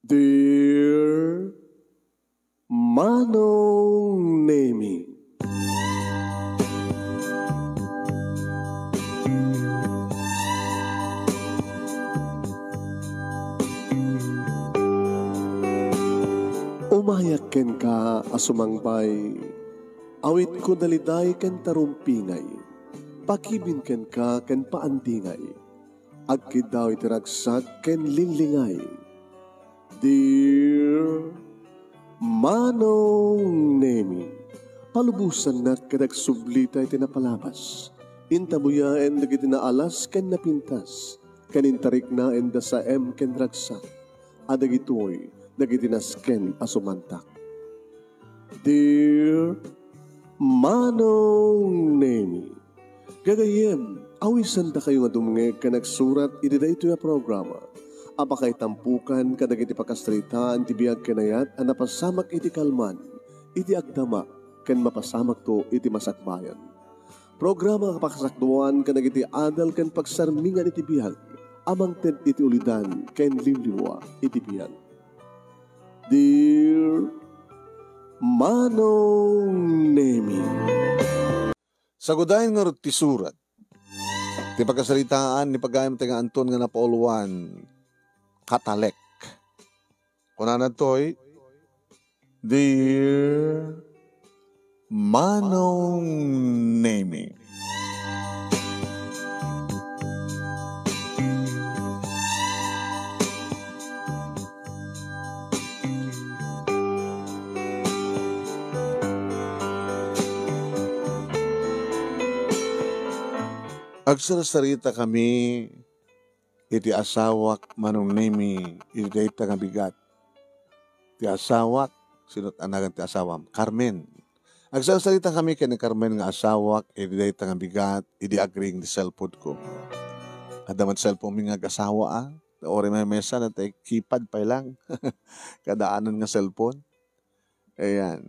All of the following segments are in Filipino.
Dear Manong Nemi, umayak ken ka asumangbay, awit ko daliday ken tarumpingay, pakibin ken ka ken paandingay, agkid daw itiragsak ken linglingay. Dear Manong Nemi, palubusan na kadag sublita iti napalabas, intabuyaen dagiti naalas ken napintas, kanintarik na enda sa ken ragsak, adagitoy dagiti nasken asumantak. Dear Manong Nemi, gagayem, awisan da kayo nga dumngeg ka nagsurat iti daytoy a programa. Apakay tampukan kadagiti pakastrita ti biyag kenayat a napasamak iti kalman, iti agdama, ken mapasamak to iti masakbayan. Programa kapakasakduan kadagiti adal ken pagsarmingan iti biyag, amang ted iti ulidan ken liwliwa iti biyag. Dear Manong Nemi, sagudahin nga ti surat, ti pagkasalitaan ni pagayam nga Anton nga napauluan, katalek. Kunana to'y, Dear Manong Nemi. Agsarasarita kami iti asawak Manong Nemi, iti dayta nga bigat. Ti asawak, sinot anagan ti asawam? Carmen. Agsarasarita kami kay ni Carmen nga asawak, iti dayta nga bigat, iti agring di cellphone ko. Adaman cellphone mi nga asawa ori may mesa na tayo keypad pa lang. Kadaanan nga cellphone. Ayan.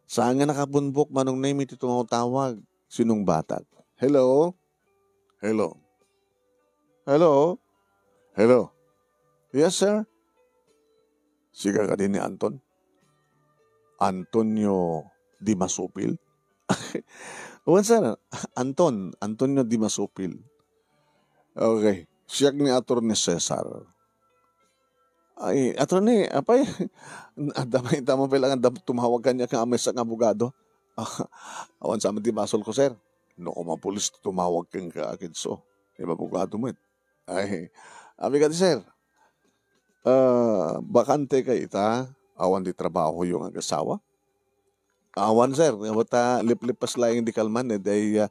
Saan nga nakabunbok Manong Nemi iti tumawag? Sinong batak? Hello? Hello? Hello? Hello? Yes, sir? Siga ka din ni Anton? Antonio Di Masupil? Uwan, sir. Antonio Di Masupil. Okay. Siyak ni Atty. Cesar. Ay, Atty. Apay, damay tama pa lang tumawag kanya kang amay sa abogado. Awan sa amin di basol ko, sir. No, kung mapulis tumawag kang kaakid so. Di ba abogado mo? Ay, abi ka di, sir. Bakante ka ita, awan di trabaho yung agasawa. Awan, sir. Wata lip-lipas lang di kalman, day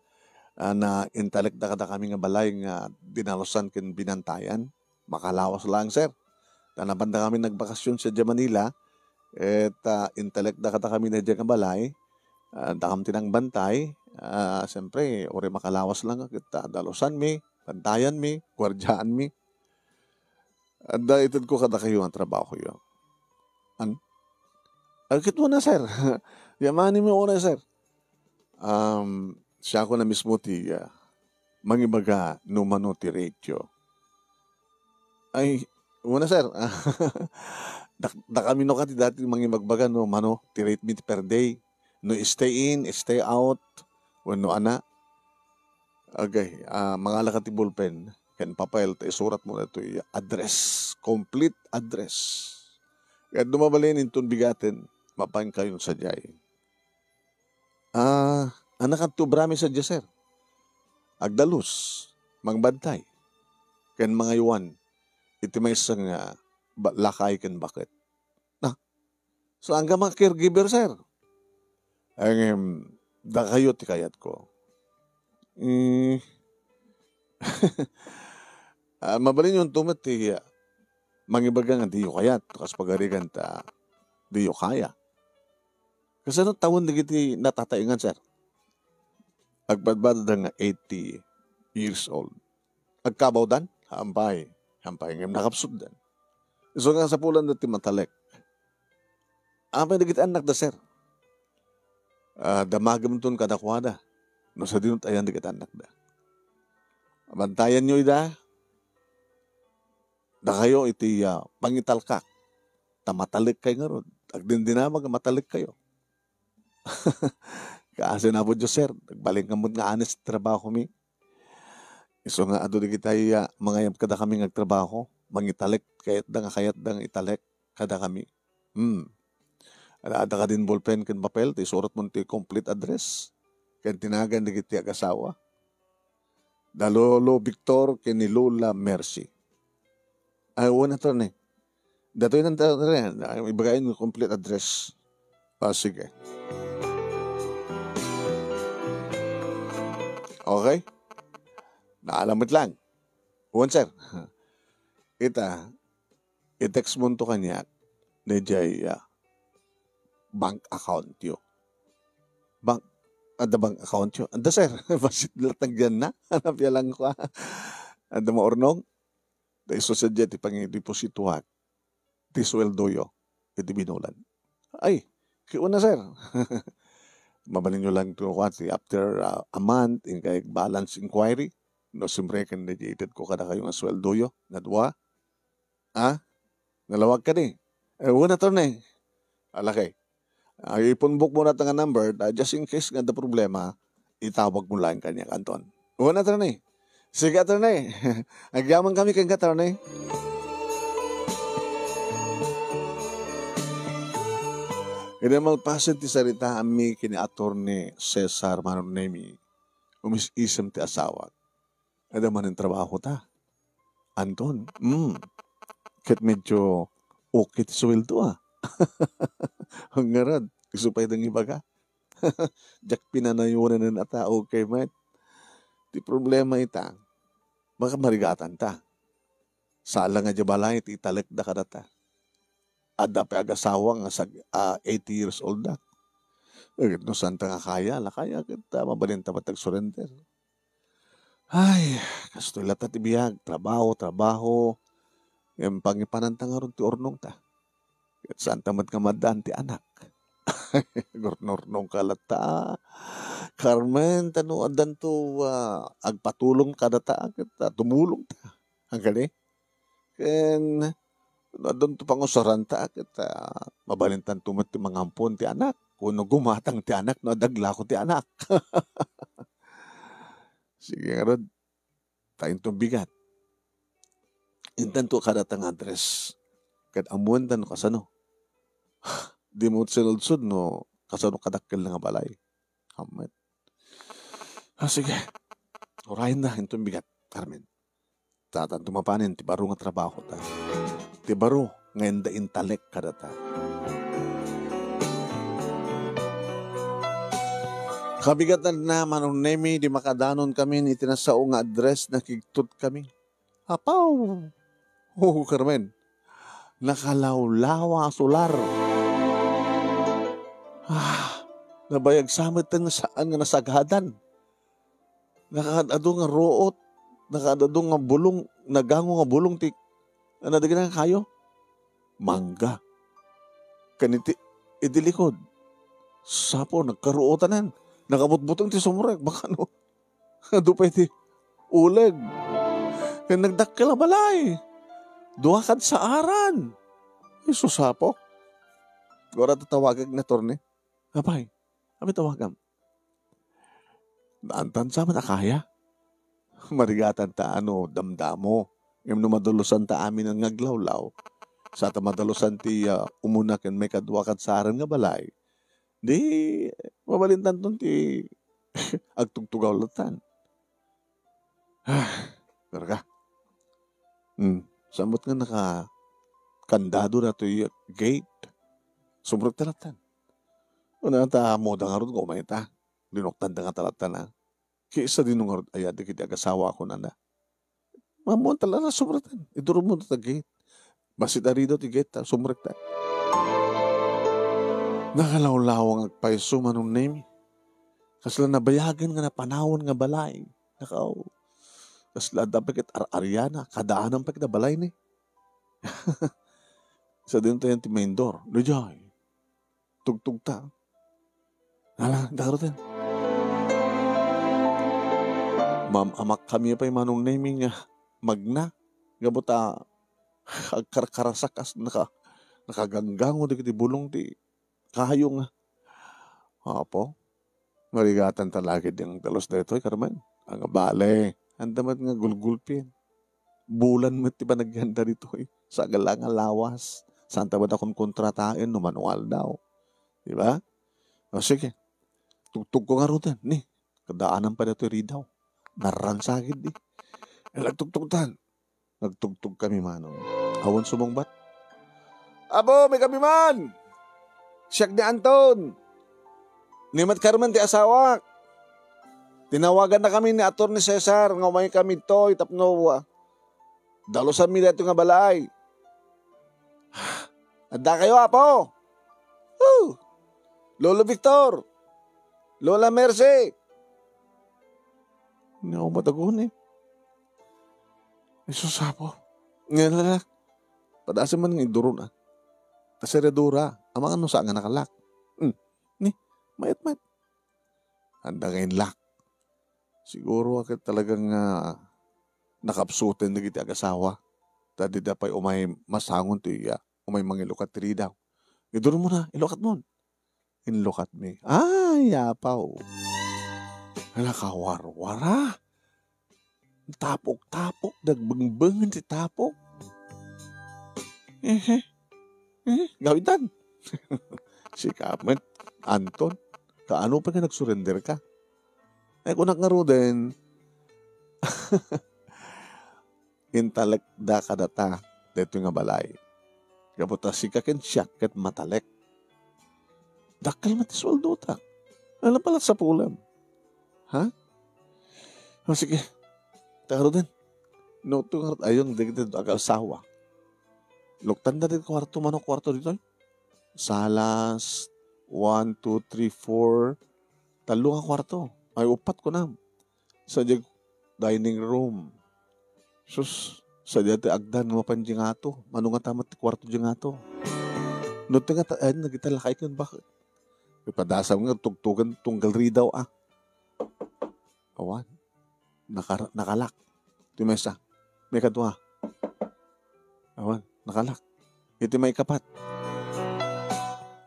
na intelect da kada kami nga balay nga dinalusan ken binantayan. Makalawas lang, sir. Tanabanda kami nagbakasyon sa Manila, et intelect da kada kami na dyan nga balay, da kami tinang bantay, siyempre, ori makalawas lang kita, dalusan mi, bantayan mi, gwardyaan mi. At itod ko kada kayo ang trabaho yun. Agkit mo na, sir. Yamanin mo una, sir. Siya ko na mismo ti mangibaga numano ti radio. Ay, una, sir. Da kami no ka ti dati mangimagbaga numano ti rate me per day. No stay in, stay out. Wano ana. Okay, mga lakati bullpen. Kan papel, isurat mo na ito address. Complete address. Kaya dumabalin itong bigatin, mapain kayo sa jay. Anak at tubrami sa jay, sir. Agdalus, mangbantay. Kan mga iwan, iti may isang lakay kan bakit. So, hanggang mga caregiver, sir. Ang da kayo ti kayat ko. Mabalin yung tumat ti mangibaga nga diyo kayat. Kas pagarigan ta diyo kaya. Kasi ano tawon digiti natataingan, sir. Agbadbad nga 80 years old. Agkabaw dan, hampay ngayong nakapsud dan. So nga sa pulan na ti matalek. Apay digiti anak da, sir. Damagam ton kadakwada. No sa dinot ayan digiti anak da. Bantayan nyo ida. Da kayo iti pangitalkak. Matalik kayo nga ron. Agdindinamag, matalik kayo. Kasi na po Diyos, sir. Nagbalik nga mo nga honest trabaho mi. So nga, ado di kita mga yam kada kami nagtrabaho. Mangitalik, kayat da nga italik. Kada kami. Ada ka din ballpen kan papel. Ti surat mo ti complete address. Kan tinagan di kiti agasawa. Da Lolo Victor ken ni Lola Mercy. Ay, una to ni. Dato yun ang rin. Ibagayin yung complete address. Sige. Okay? Naalamit lang. Uwan, sir. I-text mo to kanya na jay bank account yo. Ada bank account yo. Anda, sir. Basit latag dyan na. Hanap ya lang ko. Anda mo ornong. Da iso sa jet ipang-deposituhan. Ti sweldo yo. Iti binulan. Ay, kiuna, sir. Mabalin nyo lang ito after a month in kay balance inquiry. No, siyempre candidated ko kada kayo nga sweldo yo. Nadwa. Nalawag ka ni. Una to na alakay. Ipunbuk mo na nga number just in case nga da problema, itawag mo lang kanya kanton. Una to na sige to na Agyaman kami kang kato na Kaya malpasan ti sarita ami kini Attorney Cesar Manonemi umis-isem ti asawa. Ada man ang trabaho ta. Anton, kat medyo okay ti sweldo Ang ngarad, gusto pa itong ibaga. Jak pinanayunan na nata, okay mat. Ti problema ita, baka marigatan ta. Sala nga jabalay, ti italek da kadata. Ada pa agasawa nga 80 years old na. No santa nga kaya, lakaya kita mabalinta matag-surrender. Ay, kastoy lata ti biyag, trabaho. Yung pangipananta nga ron ti ornong ta. At santa mat nga madan ti anak. Gornornong kalata. Carmen, tano adan to agpatulong kadata, kita tumulong ta. Hanggang ken doon to pangusaran ta kita mabalintan tumat ti mangampon ti anak. Kuno gumatang ti anak, no adagla ko ti anak. Sige nga ron, tayo itong bigat. Intan to kadatang address. Kad amuan tan kasano. Di mo sinudsud no kasano kadakkel na nga balay. Hamet. Sige. Orahin na itong bigat, Carmen. Tatan tumapanin, ti baro nga trabaho ta. Ti baro nga enda intalek kadata. Kabigatan na Manonemi, di makadanon kami, itinasao nga address, nakigtut kami. Apaw! Carmen. Nakalawlawa solar. Nabayag samit na saan nga nasaghadan. Nakadado nga root, nakadado nga bulong, nagango nga bulong ti, nadagin nga kayo? Mangga. Kaniti, idilikod. Sapo, nagkaruotanan. Nakabutbutong ti sumurek, baka no. Dupay ti uleg. Kaya nagdakkel balay. Duwakad sa aran. Sapo. Gora tatawagag na torne. Apay, kami tawagam. Naantan sa man akaya. Marigatan ta damdamo. Yung numadulusan ta amin ang ngaglawlaw. Sa ta madalusan ti umuna ken may kaduwakad sa aran nga balay. Di, mabalintan ton ti agtugtugaw latan. Pero ka. Samot nga nakakandado na to yung gate. Sumrog talatan. Una ta moda nga ron kumay ta. Dinoktan da nga talatan na. Kisa din nga ron ayad kiti agasawa ko na na. Mamuan talaga sumratan. Iduro mo ta gate. Basit arido ti gate ta. Sumrog ta. Nakalawlawang agpaiso Manonemi. Kasla nabayagan nga na panahon nga balay. Kasla dapat ar-aryana. Kadaanan pa kita balay ni. Sa din tayo ti main door. Lujay. Tugtug ta. Darotin. Amak kami pa yung Manonemi nga magna. Gabuta agkarkarasakas nakaganggango di kiti bulong ti kayo nga. Apo, marigatan talagid yung dalos na ito, Carmen. Ang bale, andamat nga gulgulpin. Bulan mo ti ba naghanda dito sa galang lawas. Saan ba akong kontratain no manual daw. Di ba? O sige, tugtog ko nga rin. Ni, kadaanan pa dito ridaw. Naransagid di. Nagtugtugtan. Nagtugtog kami manong. Awan sumungbat. Abo, may kami man! Siyak ni Anton! Ni Mat Carmen ti asawa. Tinawagan na kami ni Atty. Cesar nga umay kami to itapno. Dalusan mi dito nga balay. Adda kayo apo. Lolo Victor. Lola Mercy. Hindi ako matagun eh. Isus apo. Ngayon lalak. Padasin man ng iduro na. Kaseredura. Amang ano saan nga nakalak. Ni, mayat-mayat. Handa ngayon lak. Siguro akit talagang nakapsutin na kiti agasawa. Tadi dapay umay masangon to iya. Umay mangilukat tiri daw. Iduro mo na, ilukat mo. Inlukat mi. Yapaw. Nakawar-wara. Tapok-tapok. Dagbengbengan si tapok. Gawitan. Si Carmen, Anton, kaano pa nga nagsurrender ka? Kung nakangaro din, intalek da kadata, dito nga balay. Kaputa si kakin siyak kat matalek. Dakal matiswaldo ta. Alam pala sa pulam. Ha? O sige, takaro din. Noto nga ayong digitid aga asawa. Luktan na din kwarto manong kwarto dito. Salas, 1, 2, 3, 4, talo nga kwarto. Ay, upat ko na. Sa dining room. Sus, sa dati agdan mo pan nga to. Mano nga tamat ti kwarto nga to. Noto nga, nagitalakay kan bakit? Ipadasam nga, tugtugan tunggal ridaw Awan. Nakalak. Ito may isa. May kadwa. Awan. Nakalak. Ito may kapat.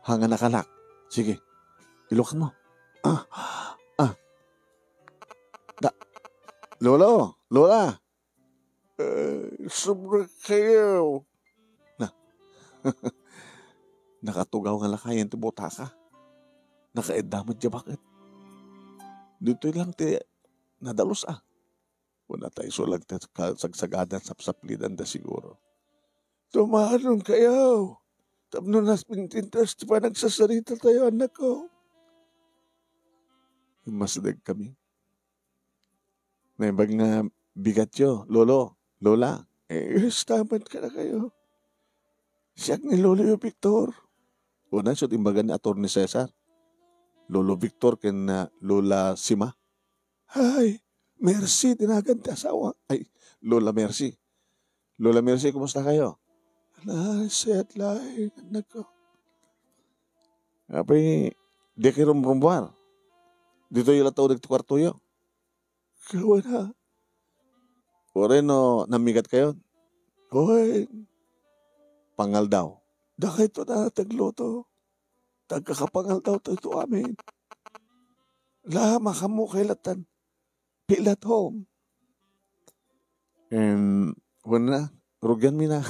Hanga nakalak. Sige. Ilukan mo. Lola. Sobra kayo. Nakatugaw nga lakayan ti botaka. Nakaedamad siya bakit? Dito lang ti nadalos Wala tayo sulag sagsagadan sapsaplidan da siguro. Tumahanong kayo. Tapno nas pintintas di pa nagsasarita tayo anak ko. Masdag kami. Naibag nga bigat yo, lolo, lola. Staman ka na kayo. Siyak ni Lolo Victor. Una siya imbagan ni Atty. Cesar. Lolo Victor ken Lola Sima. Ay, Mercy, tinagan ti asawa. Ay, Lola Mercy. Lola Mercy, kumusta kayo? Set laing, anak ko. Apay, di kayo rumrumbuar. Dito yung lataw nagtukwarto yun. Kawa na. O rin no, namigat kayo? Hoy, pangal daw. Dahil ito na tagloto. Tagkakapangal daw ito amin. Lama ka mo kailatan. Pilat home. Wala, rugyan mi na.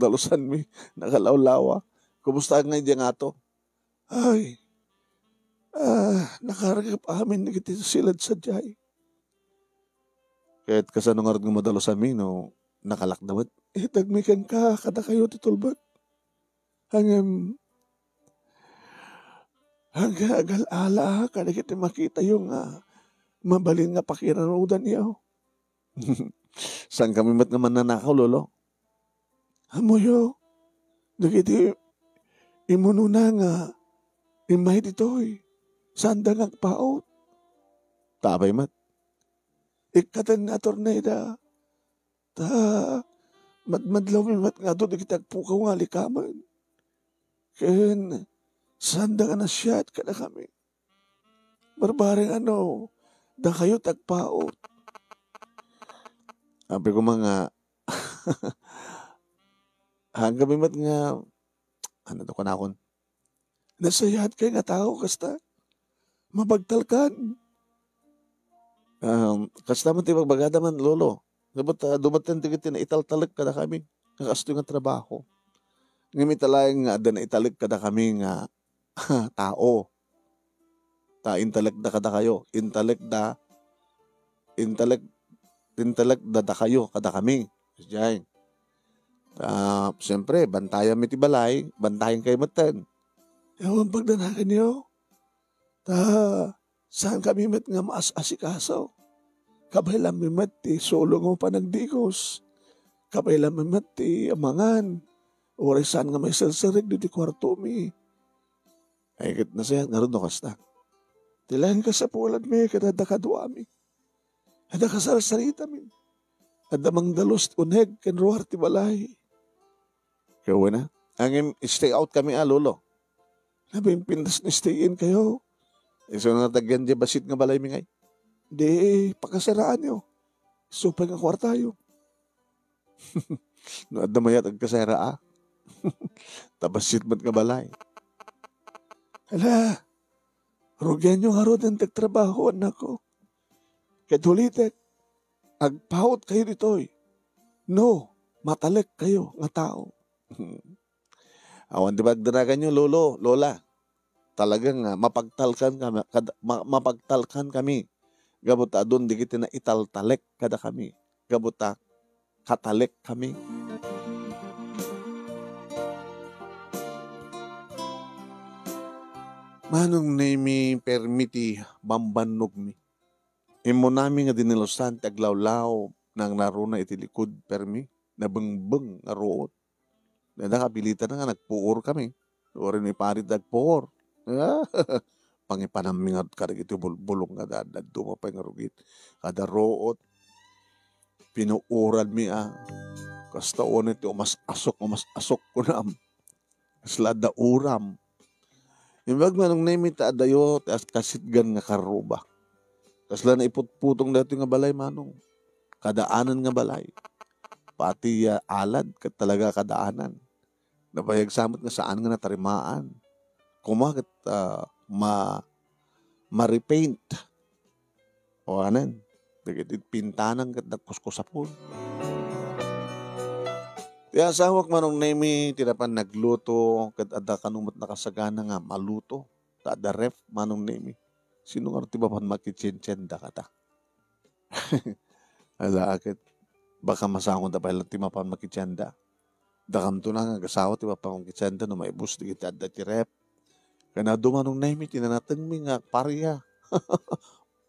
Dalusan mi. Nakalawlawa. Kumusta nga yung ato? Ay, nakaragap amin na kita silad sa jay. Kahit kasanong nga madalusan mi, no, nakalakdawat. Tagmikan ka, kada kayo titulbat. Hanggang agal-ala, kada kita makita yung mabalin nga pakiranudan niyo. Saan kami mat nga mananakaw, lolo? Amoyo, nagiti imununa nga imay ditoy. Saan da nga paot? Tabay mat. Ikatan na tornada. Madlaw mi mat nga doon kitagpukaw nga likaman. Ken, saan da nga na siya at kada kami. Barbaring da kayo tagpaot. Sabi ko mga, Hanggang mimat nga, ano to ko na akon, nasayat kay nga tao kasta, mabagtalkan. Kasta man tayo magbagada man, lolo. Dapat dumating tigit na italtalik kada kami. Kakasto nga trabaho. Ngayon talayang nga, na italik kada kami nga tao. Intalik da kada kayo. Intalik da kayo kada kami. Diyan. Siyempre, bantayan mi ti balay, bantayan kayo matan. Ewan pagdanakan niyo. Saan kami met nga maas-asikaso? Kabay lang mi met ti solo nga panagdigos. Kabay lang mi met ti amangan. Oray saan nga may salsarig di kwarto mi. Ay kit na siya, naroon no kasta. Tilahan ka sa pulad mi, kadada kadwa mi. Ada ka salsarita mi. Ada mang dalos uneg ken ruhar ti balay. Kaya na, ang stay out kami lolo. Labing pindas na stay in kayo. So natagyan di basit nga balay mi ngay. Di, pakasaraan nyo. Supay nga kwartayo. No, adda mayat ang kasara tabasit mat nga balay. Hala, rugyan nyo harod ang tagtrabaho, anak ko. Kadulitek, agpahot kayo ditoy. No, matalik kayo nga tao. Awan di bagdaragan nyo, lolo, lola. Talagang mapagtalkan kami. Gabuta doon di kita na italtalek kada kami. Gabuta katalek kami. Manong nemi permiti bambanog mi. Imo nami nga dinilosan taglawlaw nang naruna iti likod permi na bengbeng nga root. Nakabilita na nga nagpuor kami. Orin ni parit nagpuor. Pangipanam nga kadag iti bulong nga dadad dumapay nga rugit. Kada root pinuuran mi kasta on iti umas asok ko na kasla da uram. Imbag manong naimita adayo as kasitgan nga karuba. Kasla na iputputong dati nga balay manong. Kadaanan nga balay. Pati alad kat talaga kadaanan. Napayag samot nga saan nga natarimaan. Kumakit ma-repaint. O anan. Dagitit pintanan kat nagkuskusapon. Kaya sawak manong naimi tinapan nagluto kat ada kanumot nakasagana nga maluto. Ada ref manong naimi. Sino nga tiba pan makichinchenda kata. Ala akit. Baka masakon tapay lang timapan makichenda. Dakam to na nga gasawa tiba pan makichenda no may bus di kita ada ti ref. Kaya dumanong naimi tinanatan mi nga pariya.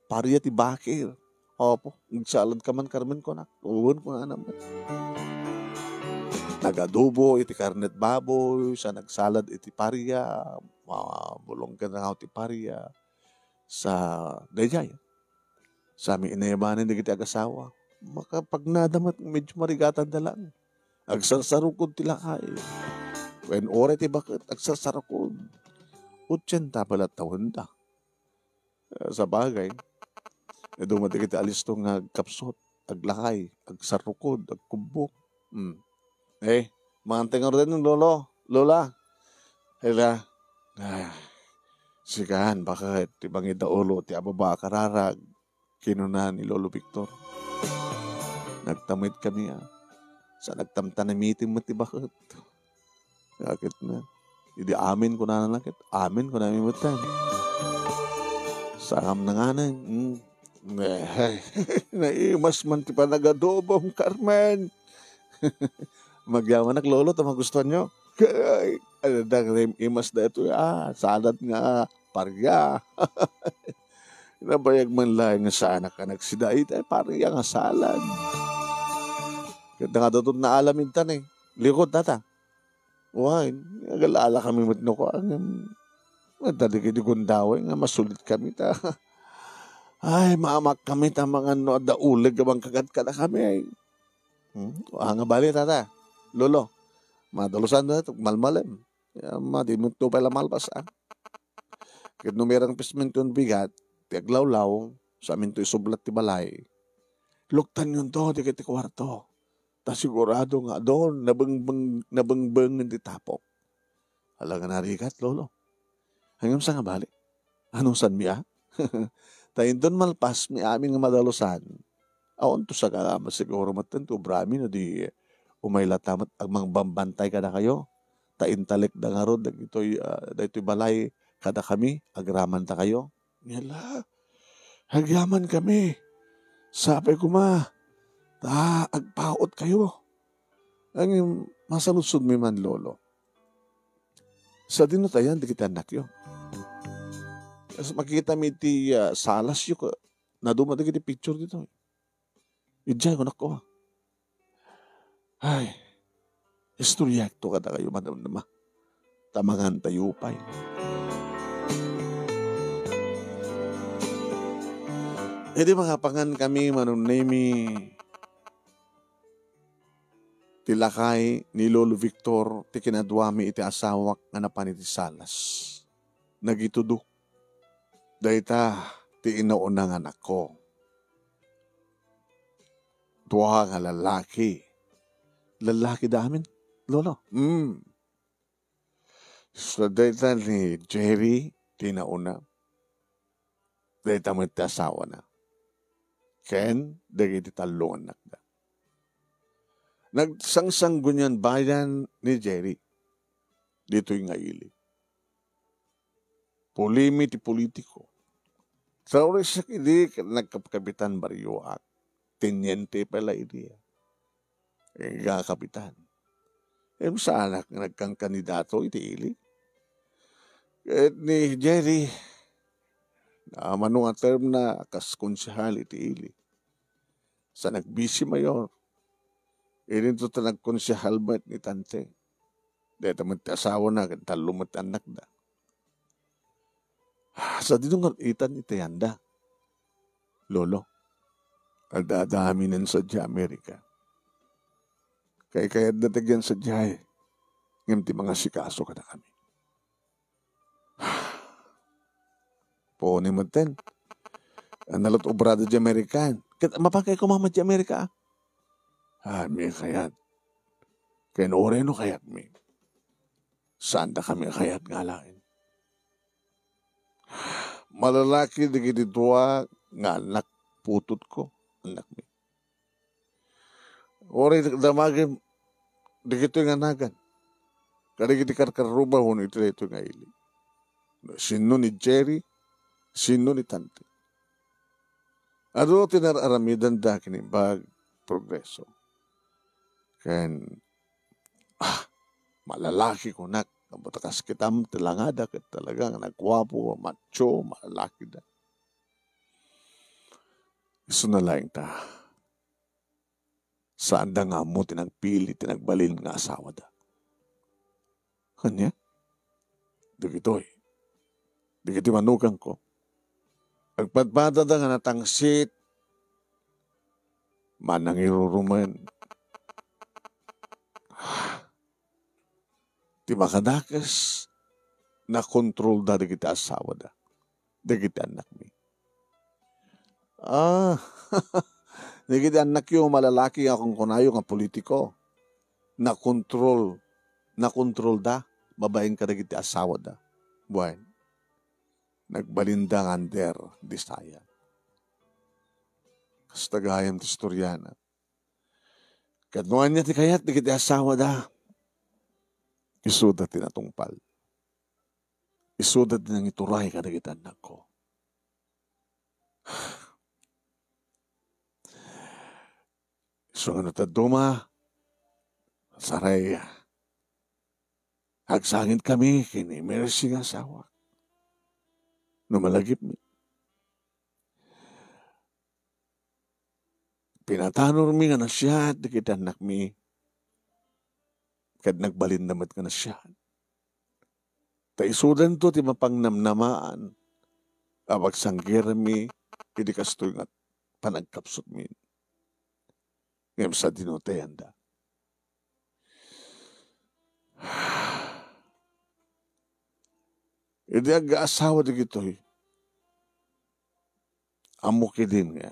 Pariya ti bakir. Opo, nagsalad ka man Carmen ko na. Uwan ko na naman. Nagadubo iti karnet baboy, sa nagsalad iti pariya, bulong ka na iti pariya, sa dayjay. Sa amin inayabanin na iti agasawa. Makapag nadamat, medyo marigatan na lang. Agsarsarukod tilakay. When ore ti bakit, agsarsarukod. 80 pala taon da. Sa bagay, dumati kita alis tong agkapsot, aglakay, agsarukod, agkubok. Manteng nga rin ng lolo, lola. Hela, sigahan, bakit? Ibang idaulo, ti ababa kararag, kinunan ni Lolo Victor. Nagtamit kami sa nagtamtanamitin mo ti bakit? Bakit na? Hindi amin ko na nalakit, amin ko na mimutan. Sakam na nga na, naimas man ti panagadobong Carmen. Magyaman naglolo, magustuhan nyo. Ano dang imas na ito, salad nga, parya. Nabayag man lang nga sa anak ka nagsidait, parya nga salad. Kaya nga doon na alamin tan likod tata. Uy, nagalala kami matno ko. Madali kayo gundaway nga masulit kami ta. Ay, maamak kami ta mga daulig kabang kagat ka na kami. Nga bali tata. Lolo, madalusan na ito, malmalim. Di mo ito pala malpas, Kaya numerang pisminton bigat, tiaglawlaw, sa amin ito isublat ti balay. Luktan yun to, di kiti kwarto. sigurado nga doon, nabangbang hindi tapok. Halaga narikat, lolo. Hanggang sa nga balik. Anong san miya? Tayo doon malpas, mi aming madalusan. Aon to sa kalaman siguro matanto, brami na di umaylatamat ang mga bambantay kada kayo. Taintalik da nga ron, dagito'y balay kada kami, agraman ta kayo. Yala, hagyaman kami. Sabi ko agpaot kayo. Ang masalusod mi man, lolo. Sa dinutayan, di kita anak yun. Kasi makikita mi ti salas yun, na dumadag iti picture dito. Idjay ko nako. Ay, istoryakto kada kayo, madam nama. Tamangan tayo pa. Di mga pangan kami manunemi tilakay ni Lolo Victor ti kinadwami iti asawak nga napan iti salas. Nagitudo. Dayta ti inaunang anak ko. Tuwa nga lalaki. Lalaki damin, lolo. So dayta ni Jerry ti nauna. Dayta mo iti asawa na. Ken, dagiti talong anak da. Nagsangsanggunyan bayan ni Jerry. Dito'y ngaili. Pulimi ti politiko. Sa oras siya hindi nagkapitan baryoak. Tenyente pala iti. Kapitan. Sa anak nagkang kandidato iti ili. At ni Jerry, manong term na kas konsehal iti ili. Sa nagbisi mayor, ininto ta nagkonsehal mo ni tante. Dahil tamad ti asawa na, talumot anak da. Sa dinong itan iti handa, lolo, adadaminan sa di Amerika. Kaya datagyan sa dihay, ngayon ti mga sikaso ka na kami. Po ni Maten, analot obrado di Amerikan. Mapakay ko mamad di Amerika. Mi kayat. Kenore no kayat mi. Saan da kami kayat nga lain. Malalaki di tua nga anak putot ko. Anak mi. Ore damagin di kito nga nagan. Kada kiti karkaruba hon ito nga ili. Sino ni Jerry, sino ni tante. Ado tinararamidan da kinimbag progreso. Ken, malalaki ko nak. Kabutakas kitam tilangada ket talagang nagwapo, macho, malalaki da. Isu na lang ta. Saan da nga mo tinagpili, tinagbalin nga asawa da. Kanya? Dikitoy. Dikitoy manugang ko. Agpadpada da nga natangsit, manang iruruman. Di makadakas na kontrol da kita asawa da. Da kita anak mi. Di kita anak yung malalaki akong kunayo nga politiko. Na kontrol da. Babaeng ka da kita asawa da. Buwan. Nagbalindang under disaya. Kastagayam ti istoryana. Kadnuan niya ti kayat di kita asawa da. Isuda tinatungpal. Isuda tinang ituray kada kita anak ko. So ano taduma, saray, hagsangin kami kini mercy nga asawa. Numalagip mi. Pinatanor mi nga na siya, di kita anak mi. Kad nagbalindamat ka na siya. Taisudan to, ti mapangnamnamaan. Abag sanggir mi, hindi kastoy nga panagkapsot mi. Ngayon sa dinotayan da. Hindi ag-aasawa di gito'y. Amuki din nga.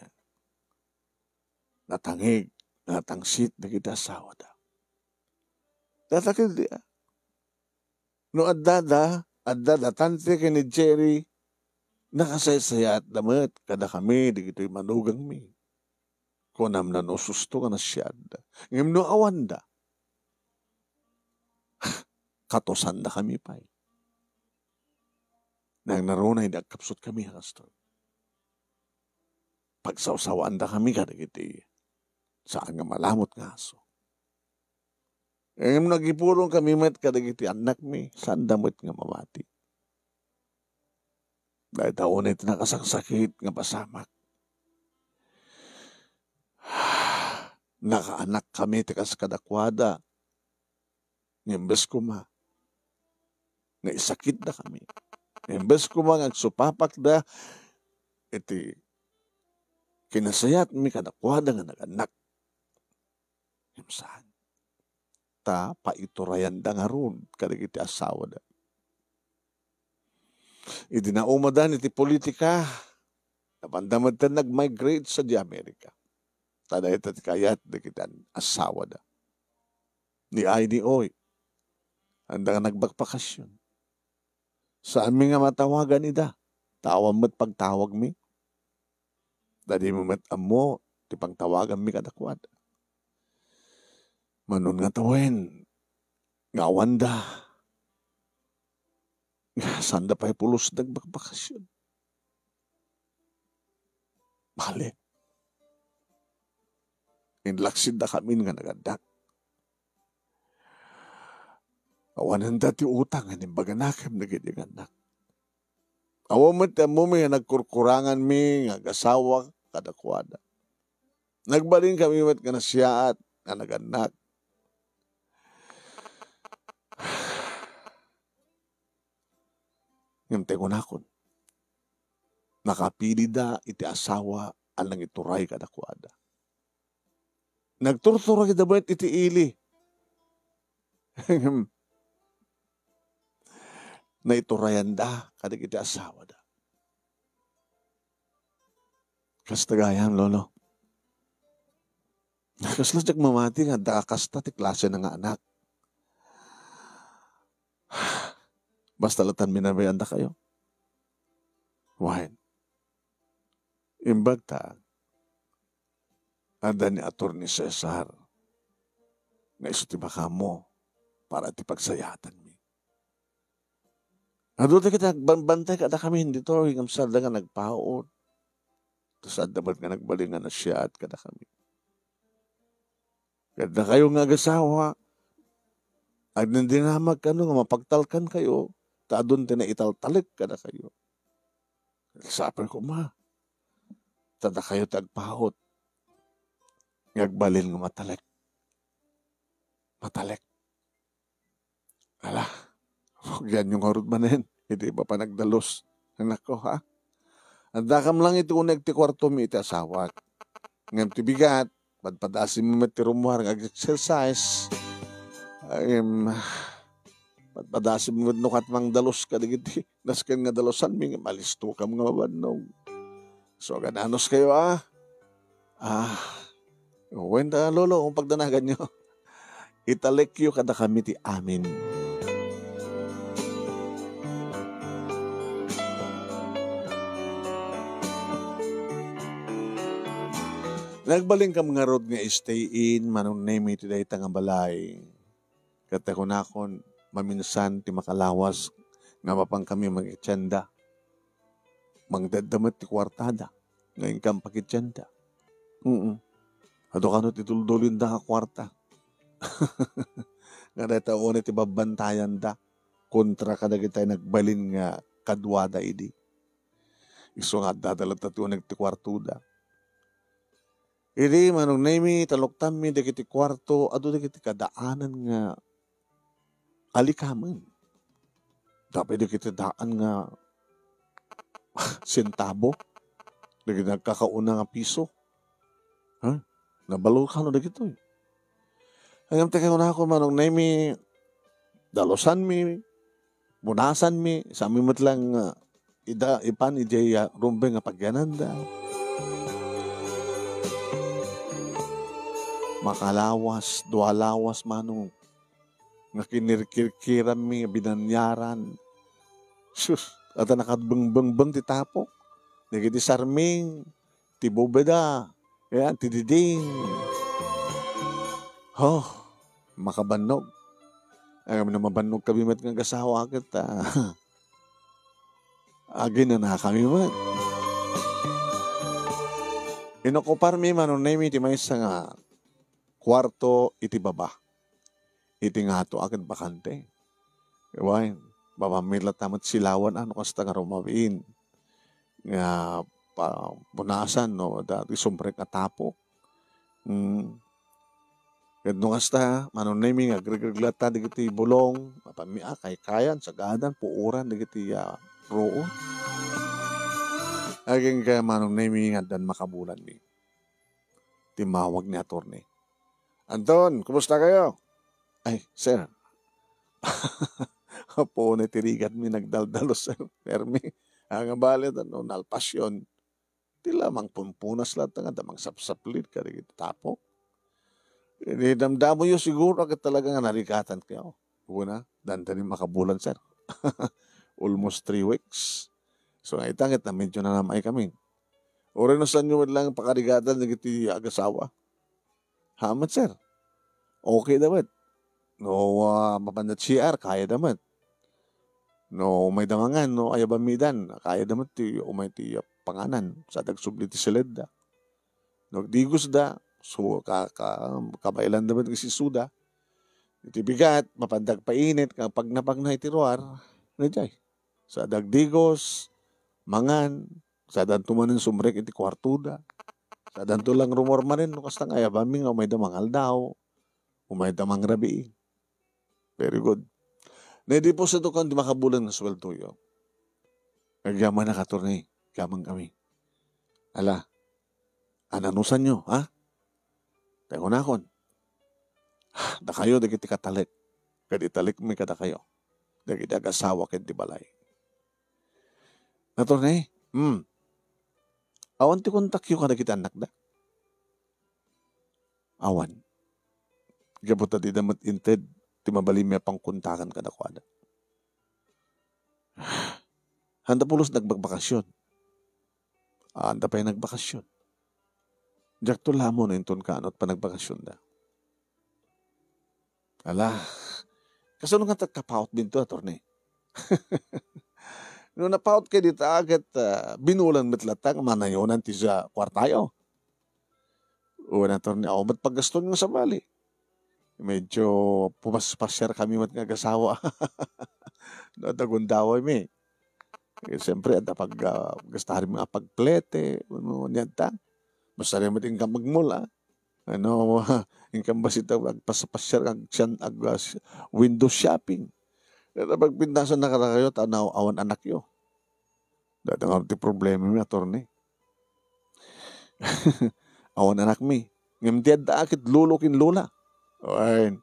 Natangig, natangsit na kita asawa da. Tatakil di no adda tante ka ni Jerry, nakasaysaya at damat, kada kami, di kito'y manugang mi. Kunam na no susto ka na siyad. Ngim no awan da. Katosan da kami pa. Nang narunay nagkapsot kami, Pastor. Pagsawsawan da kami, kada kito'y saan nga malamot nga aso. Ngim nagipulong kami met, kada kito'y anak mi, saan damot nga mamati. Dahil taon ito nakasaksakit nga pasamak. Nakaanak kami tikas kadakwada. Ngembes ko ma. Nga isakit na kami. Ngembes ko ma ngagsupapak da. Iti kinasayat mi kadakwada nga naganak. Ngemsaan. Ta paiturayan da nga ron. Kadag iti asawa da. Idinaumadan iti politika. Napandamad ta nag-migrate sa di Amerika. Tada ito kayat na kita asawa da. Ni ay ni oy. Handa ka nagbakpakasyon. Saan mi nga matawagan ida? Tawag mo't pagtawag mi. Dadi mo met amo, ti pagtawagan mi kadakwad. Manon nga tawen. Ngawan da. Sanda pa'y pulos nagbakbakasyon. Mali. Inlaksid na kami nga nagadak. Awanan dati utang ang imbaganakam na gininganak. Awamat mo may nagkurkurangan mi nga gasawa kadakwada. Nagbalin kami mat nga nasyaat nga naganak. Yung tengunakon. Nakapili da iti asawa alang ituray kadakwada. Nagturtura kita ba iti ili? Na iturayan da kadag iti asawa da. Kastagayan, lolo. Nakasladyak mamati nga da kasta ti klase ng anak. Basta latan minabayan da kayo. Why? Imbag ta, ada ni Atty. Cesar nga iso ti baka mo para ti pagsayatan mi. Ado ti kita bantay kada kami hindi to hingam sada nga nagpaon. Tapos adamat nga nagbalingan na siya at kada kami. Kada kayo nga agasawa, ag nandinamag ka nga mapagtalkan kayo, taadon ti na italtalik kada kayo. Sabi ko ma, tada kayo tagpahot. Ngagbalin nga matalek. Matalek. Ala, yan yung harod manen. Hindi ba pa nagdalos? Anak ko, ha? Andakam lang ito unag ti kwarto mi iti asawak. Ngam ti bigat, padpadasin mo ti rumuhar ng exercise. Padpadasin mo nukat mang dalos ka digiti. Naskan nga dalosan mi, malisto kam nga mabanong. So, gananos kayo, wenda lolo, kung pagdanagan nyo, italekyo kada kami ti amin. Nagbaling ka mga road nga stay in, manong name iti dahi nga balay. Katakunakon, maminsan ti makalawas, nga mapang kami mag-itsenda. Mangdadamat ti kwartada, ngayon kang pag-itsenda. Ato ka no tituldulin da ka kwarta. Nga dahil taon iti babantayan da. Kontra ka na kita nagbalin nga kadwada idi. Iso nga dadalat na tiyo nagti kwarto da. Idi manong naimi taloktan mi dagiti kwarto ado dagiti kadaanan nga alikaman. Dapat dagiti daan nga sentabo. Dagiti nagkakauna nga piso. Ha? Nabalo ka no dagito eh. Hanggang teka ko na ako manong naimi dalosan mi, munasan mi, sa mi lang ipan ijay rumbe nga pagyananda. makalawas, dualawas manong, nga kinirkirkiran mi, binanyaran. Sus, at nakadbang-bang ti tapok. Nagiti sarming, ti bubeda, yan, ti diding. Oh, makabanog. Ay, kami na mabanog kami mat ng kasawa agad. Agin na kami mat. Inokupar mi manunay ti may nga kwarto iti baba. Iti nga to agad bakante. Iwain, babamilat naman silawan ano kasta nga rumawiin. Nga punasan no, dati sumbrek atapok. Kadno kasta, manunay mi nga agreglata digiti bulong, mapamia kay kayan, sagadan, puuran digiti roo. Aging ka manunay mi nga dan makabulan mi. Timawag ni attorney. Anton, kumusta kayo? Ay, sir. Po na tirigat mi nagdaldalos sa permi. Ang balit ano, nalpasyon. Di lamang pumpunas lahat nga damang sapsaplit ka digiti tapok. Damdamo yun siguro agad talaga nga narikatan kayo. Una, dandanin makabulan, sir. Almost 3 weeks. So, nga itangit na medyo na namay kami. O rin saan nyo lang pakarigatan ng iti agasawa. Hamat, sir. Okay dapat. No, mapandat CR, kaya dapat. No, may damangan, no, ayabamidan, kaya dapat ti, umay ti panganan, sa dagsubli ti silid da. No, digos da, so, kabailan dapat si suda. Iti bigat, mapandag painit, kapag napag na itiruar, najay. Sa dagdigos, mangan, sa dantumanin sumrek iti kwartuda. Sa danto lang rumorma rin, no, kasta nga, ayabami nga, umay damangal daw, umay damang rabi. Very good. Na-deposit ko, hindi makabulan na sweldo yun. Nagyaman na katornay, gamang kami. Ala, ananusan nyo, ha? Tayo na akon. Da kayo, da kiti katalik. Kadi talik mi kada kayo. Da kiti agasawa kiti balay. Natornay, awan ti kontak yung kada kita anak da. Awan. Gabuta di damat inted, ti mabalim may pangkuntakan kada kwada. Handa pulos nagbagbakasyon. Handa pa yung nagbakasyon. Diyak to lamo na inton ka ano't pa nagbakasyon da. Ala, kaso nung nga kapaut din to, attorney. Nung napaut ka dito agad, binulan mitlatang manayonan ti sa kwartayo. O na attorney, ba't paggaston nga sa bali? Medyo pumaspasyar kami mat nga gasawa. Nadagundaway mi. Siyempre, at pag gastarin mga pagplete, niyan ta. Basta rin mating ka magmula. Ano, yung ba sita, agpasapasyar, window shopping. Kaya pag pintasan na kayo, tanaw, awan anak yo. Dati nga rin problema mi, attorney. Awan anak mi. Ngamtiyad da akit lulukin lula. Ayun.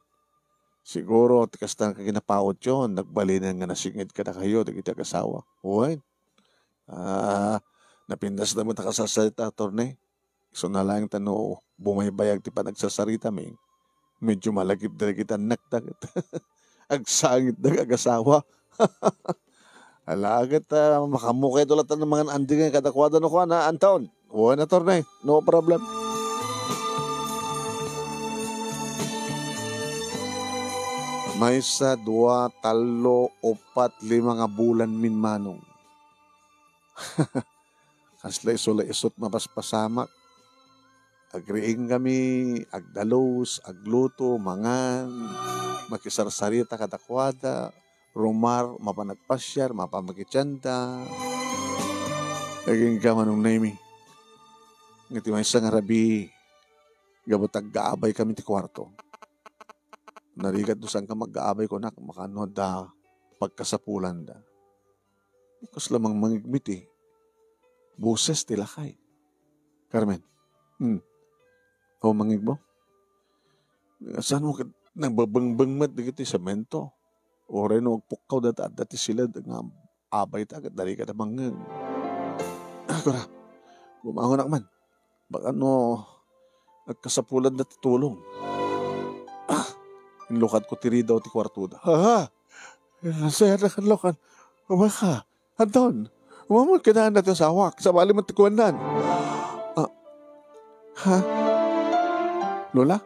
Siguro, tikas na kaginapawot yun, nagbalinan nga nasingid ka na kayo, nagkita kasawa. Ayun. Napindas na mo nakasasalita, attorney. So na lang tano, bumaybayag ti pa nagsasarita mi. Medyo malagip na kita nakdagat. Agsangit na agasawa. Alagat, makamukay tulat ng mga anding nga kadakwada no kwa na Anton. Uwan na tornay, no problem. May sa 2, 3, 4, 5 nga bulan min manong. Kaslay sula isot mapaspasamak. Agriing kami, agdalos, agluto, mangan, makisarsarita kadakwada, rumar, mapanagpasyar, mapamagityanda. Naging ka manong naimi. Ngiti may isang arabi, gabutag gaabay kami ti kwarto. Narigat doon saan ka mag-gaabay ko na, makano da, pagkasapulan da. Ikas lamang mangigmit eh. Buses tilakay. Carmen, o mangigmo? Saan mo nagbabangbang mat digiti semento? O rin o pukaw dati sila nga abay tagat dari ka na mangag. Ako na, bumangon na man. Baka no, Nagkasapulan na tutulong. Inlukat ko tiri daw ti kwarto da. Saya na kanlokan. Umay ka. Anton, umamon ka na natin sa awak. Sa bali mo tikuanan. Lola?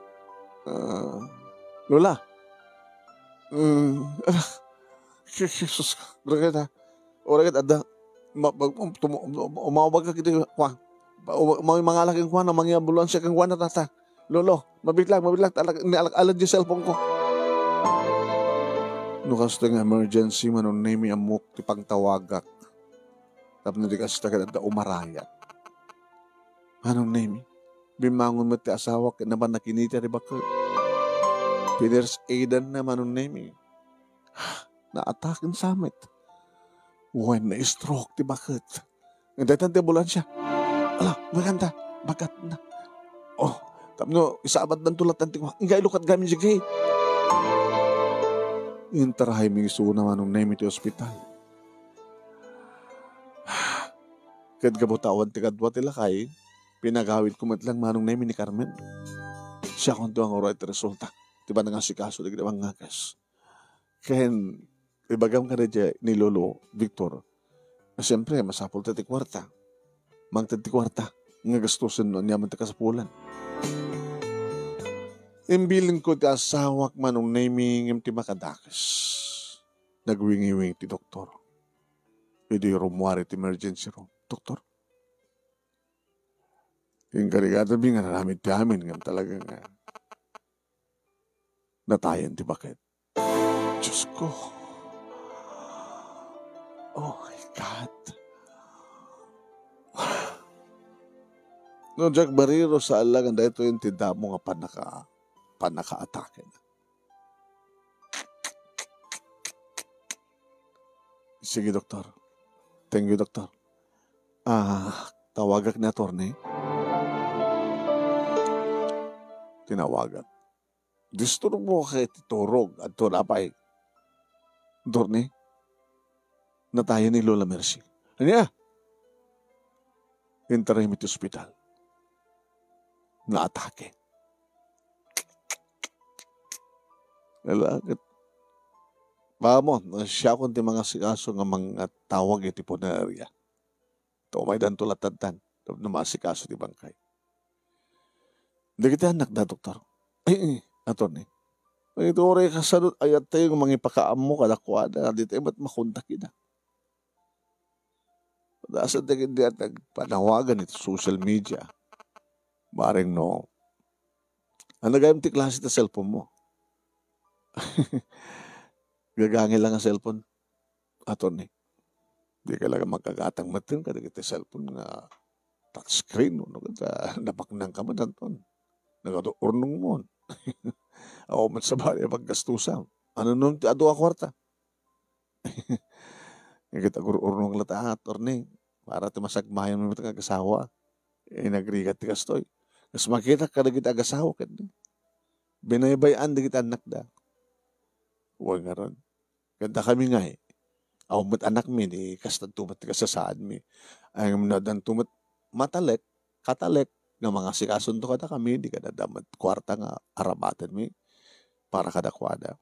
Lola? Jesus, beragad ha. Oragad ada. Umawag ka kita. May mga laking kuwan na mga ambulansya kang kuwan na tata. Lolo, mabiglang. Nialak-alad yung cellphone ko. Nukas ng emergency manon name amok ti pangtawagak. Tapos na di kasi tagad da umarayat. Anong name? Bimangon mo ti asawa ka naman nakinita rin baka. Piners aidan na manong name. Na-atakin samit. When na-stroke ti bakit. Nandatan ti ambulansya. Ala, maganda. Bagat na. Tapno, isaabad ng tulat ng tingwa. Ingay lukat gamin siya kay. Interahay mi iso naman nung name iti ospital. Kad gabutawan ti kadwa ti lakay, pinagawid ko matlang manong name ni Carmen. Siya kung ito ang oray ti resulta. Diba nga si kaso di ginawang ngakas. Kaya ibagam ka na dyan ni Lolo Victor. Na siyempre, masapol ti kwarta. Mang ti kwarta. Nga gastusin nun niya man ti kasapulan. Imbilin ko ti asawak manong naming ti makadakas. Nagwingi-wing ti doktor. Pwede rumwari ti emergency room. Doktor? Yung karigata bing nga naramid ti amin nga talagang natayan ti bakit. Diyos ko. Oh my God. No, Jack Barrero sa alagan dahil ito yung tinda mo nga panaka-atake na. Sige, doktor. Thank you, doktor. Tawagak na, attorney. Tinawagan. Disturbo mo kay titurog at turapay. Attorney, natayan ni Lola Mercy. Ano niya? Interim iti hospital. Na-atake. Nalakit. Pamon, siya kung ti mga sikaso nga mga tawag iti punerarya. Ito may dan tulatatan. Na mga sikaso ti bangkay. Hindi kita anak na, doktor. Attorney. Ito rin kasanot ayat tayo ng mga ipakaam mo kadakwada. Dito ay ba't makontak ina? Dasa tayo hindi at nagpanawagan ito social media. Maring no. Ang nagayam ti klase na cellphone mo. Gagangin lang ang cellphone. Attorney. Di ka lang magkagatang matin kada kita cellphone nga touchscreen. No? Napaknang ka man, Anton. Nagatuurnong mo. Ako man sa bali paggastusan. Ano nung ti ado a kwarta? Kita urnong lata, attorney. Para ti masagmayan mo ito kagasawa. Nagrigat ti kastoy. Mas makita ka na kita agasawa ka. Binaybayan na kita anak da. Huwag nga ron. Ganda kami nga eh. Ako mo't anak mi, di kastad tumat ti kasasaan mi. Ay nadan tumat matalek, katalek, nga mga sikasundo ka na kami, di ka na damat kwarta nga arabatan mi para kadakwada.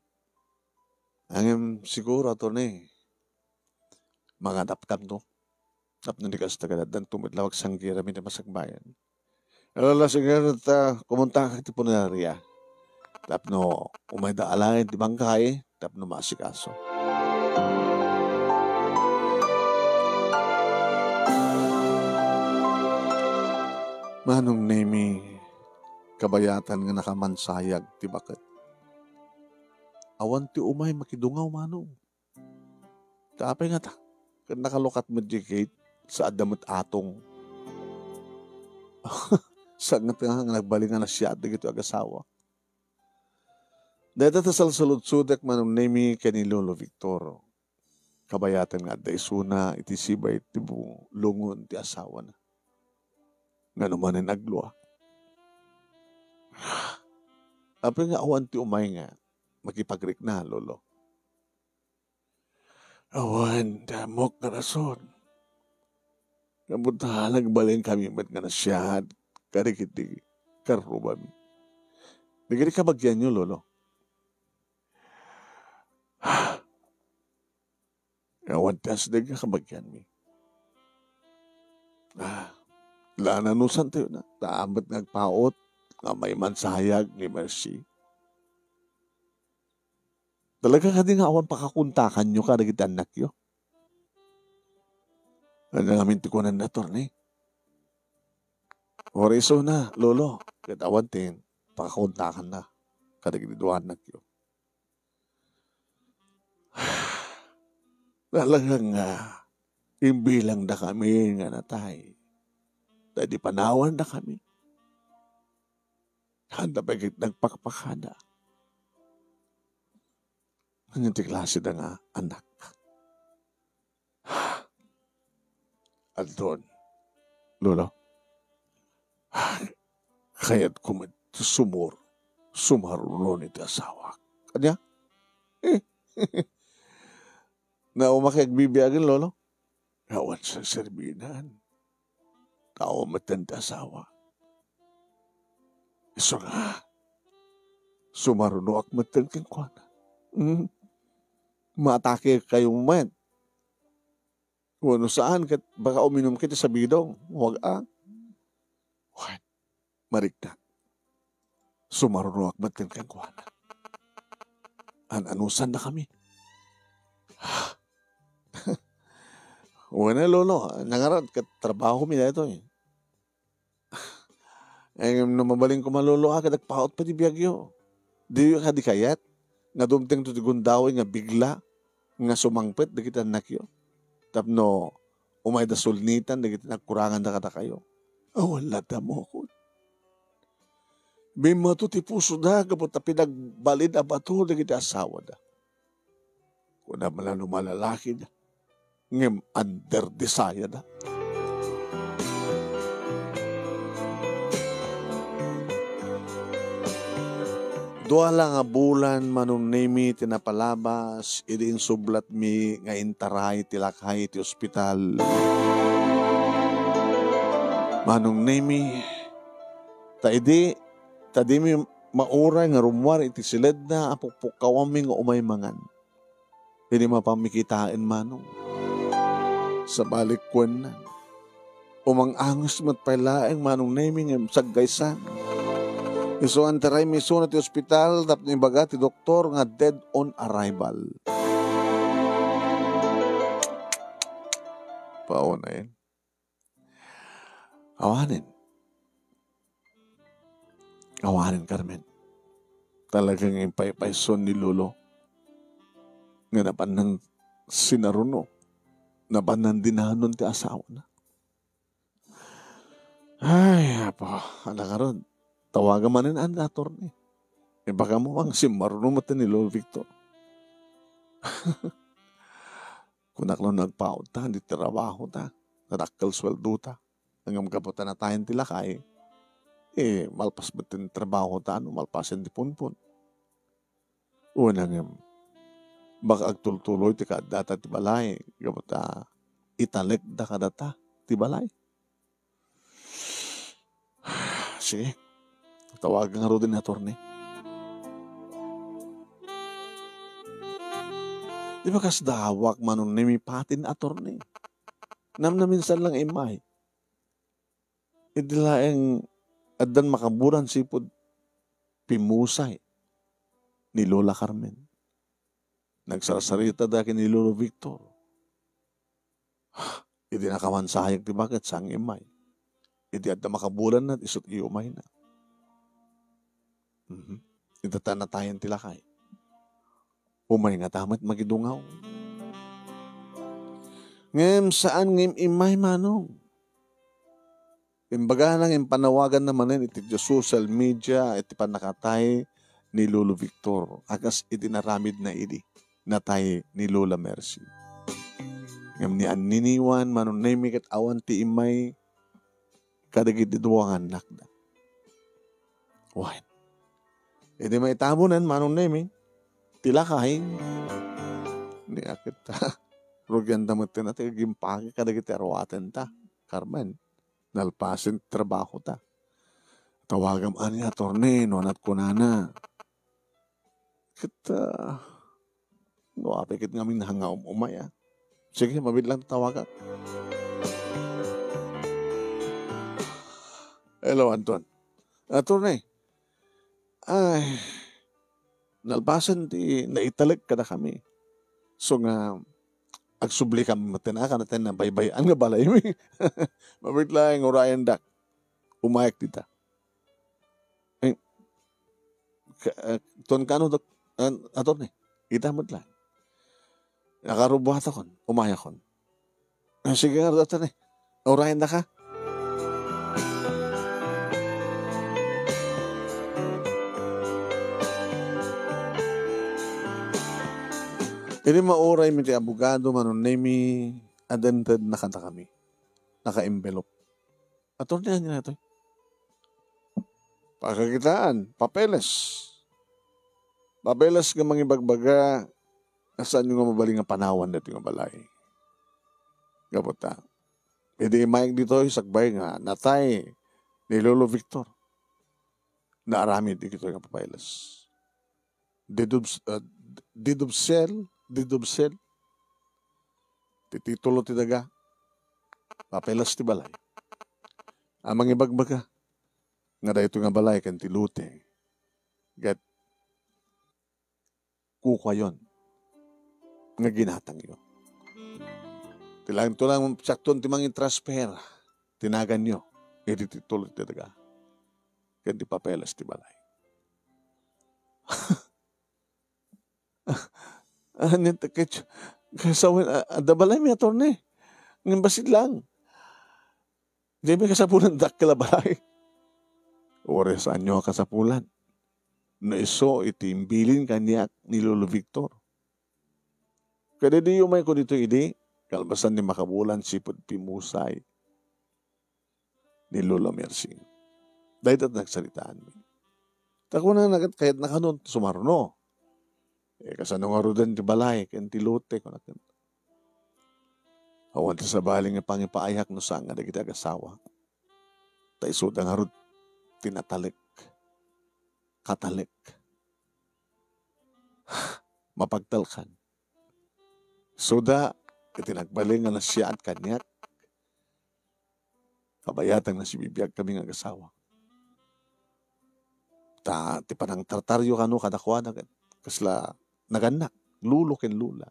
Ang siguro ito na eh. Mga dapkam to. Tap na di kastad ka na dan tumat lawag sanggira mi na masagbayan. Alala siguro kumunta ka ti punarya. Tap no, umayda alain di bangkay, tap no masikaso. Manong nemi kabayatan nga nakamansayag ti bakit. Awan ti umay makidungaw manong. Kaapay nga ta, kan nakalukat medicate sa adamot atong. Sa nga nagbalingan na siya, dito agasawa. Dito ta salsulod-sudak manong nemi kani Lolo Victor. Kabayatan nga da isuna iti sibay iti lungon ti asawa na. Nga naman ang agluwa. Apre nga awan ti umay nga makipagrik na, Lolo. Awan, damok na rason. Kamunta nagbaling kami mat nga nasyad. Karikiti karubami. Nagiri ka bagyan nyo, lolo. Awantas na ka bagyan mi. Lananusan tayo na. Taamat nagpaot nga may mansayag ni Mercy. Talaga ka din nga awan pakakuntakan nyo ka nagit anak yo. Ano namin tikunan na torne. Oriso na, lolo. Katawan tin, pakakuntakan na. Kadagdiduan anak yo. Talagang imbilang na kami nga natay. Dahil panawan na kami. Handa pa nagpakpakada. Ang yung klase na nga anak. At doon, lolo, kaya't sumarulo nito asawa. Kanya? Na umakiagbibiyagin, lolo. Kawan sa serbinan. Tao matanda asawa. Iso nga. Sumaruno ak matanda ko na. Matake kayo man. Kung ano saan, baka uminom kita sa bidong. Huwag What? Marikta. Sumaruno ak matanda ko na. Anusan na kami. Wala lolo, nangarad trabaho mi na ito eh. Namabaling ko malolo agad nagpaot pa di biyagyo. Di ka di kayat, nga dumting to di gundaw nga bigla, nga sumangpit, di kita nakyo. Tapno, umay da sulnitan, di kita nagkurangan na kada kayo. Wala da mo ko. Bima to ti puso da, kapot na pinagbalid na bato, di kita asawa da. Kung na malano malalaki da. Ngem under desire na. Dua lang nga bulan manong nemi tinapalabas, idin sublat mi nga intaray tilakhay ti ospital. Manong nemi, tadi mi mauray nga rumwar iti silid na apukpukawami nga umay mangan. Hindi mapamikitain manong. Sa balikwan na. Umang-angos matpailaeng manong naming saggaysan. Iso antaray miso na ti ospital tapos ibaga ti doktor nga dead on arrival. Pauna yun. Awanin, Carmen. Talagang impay-payson ni Lolo. Nga napan ng sinaruno. Nabanan dinahanon ti asawa na. Ay, apa, anak karon. Tawagan manin ang dator ni. Baka mo ang simarunong mata ni Lolo Victor. Kung naklo nagpaot ta, hindi trabaho ta, nadakal sweldo ta, hanggang kaputan na tayong tilakay, malpas batin trabaho ta, malpasin di punpun. Unang baka agtultuloy ti kadata ti balay, kaputa italik da kadata ti balay. Sige, tawagan nga ro din na torne. Di ba kas dawak manon nimi patin atorne? Naminsan lang imay. Idilaeng adan makaburan sipod pimusay ni Lola Carmen. Nagsasarita daki ni Lolo Victor. Idi nakamansahayag ti bakit sang imay. Idi adda makabulan na isot iumay na. Itatan na tayo tilakay. Umay nga tamat magidungaw. Ngem saan ngem imay manong? Imbaga lang impanawagan naman iti social media iti panakatay ni Lolo Victor. Akas iti naramid na idi. Natay ni Lola Mercy. Ngam ni aniniwan manon nemi ket awan ti imay kadagiti duwangan nakda. Why? Edi may tabunan manon nemi tilakay. Ni akit ta. Rugyan damutin natin gimpake kadagiti arwaten ta. Carmen. Nalpasin trabaho ta. Tawagam ani attorney, no anat ko nana. Kita, no apikit ngamin hanga umaya. Sige, mabit lang tawagan. Hello, Anton. Attorney, ay, nalbasan ti naitalag ka na kami. So nga, agsubli kami matinakan natin na baybayan nga balay mi. Mabit lang, urayan dak. Umayak dita. Tuan ka ano, attorney, itamad lang. Nakarubuhat akon, umayak kon. Sige nga, attorney, urayan na ka. Ini mauray mi ti abogado manunemi adented na kanta kami. Naka-envelope. Attorney niya na ito. Pagkakitaan, papeles. Papeles nga mangibagbaga saan yung mabaling nga panawan dito yung balay. Gapota. Pwede imayag dito isagbay nga natay ni Lolo Victor. Naarami dito yung papeles. Didubsel, titulo ti daga, papelas ti balay. Amang ibagbaga, nga dahito nga balay kan ti lute, gat kukwa yon, nga ginatang yon. Tilang ito lang, sakton ti mangin transfer, tinagan nyo, iti titulo ti daga, kan ti papelas ti balay. Adabalay mi attorney. Ng basit lang. Di may kasapulan dakila balay. Ores anyo kasapulan. Na iso itimbilin kanyak ni Lolo Victor. Kada di umay ko dito idi, kalbasan ni makabulan sipod pimusay ni Lolo Mersing. Dahil at nagsalitaan mi. Tako na nagat kahit nakanon sumaruno. Kasano nga rudan ti balay, ken ti lote ko natin. Awan sa baling nga pangipaayak no saan nga na kita agasawa. Ta isuda nga rud tinatalik. Katalik. Mapagtalkan. Suda, itinagbaling nga na siya at kanyak. Kabayatang na si bibiyag kami nga agasawa. Ti panang tartaryo kano kadakwa na kasla naganak, lulo ken lula.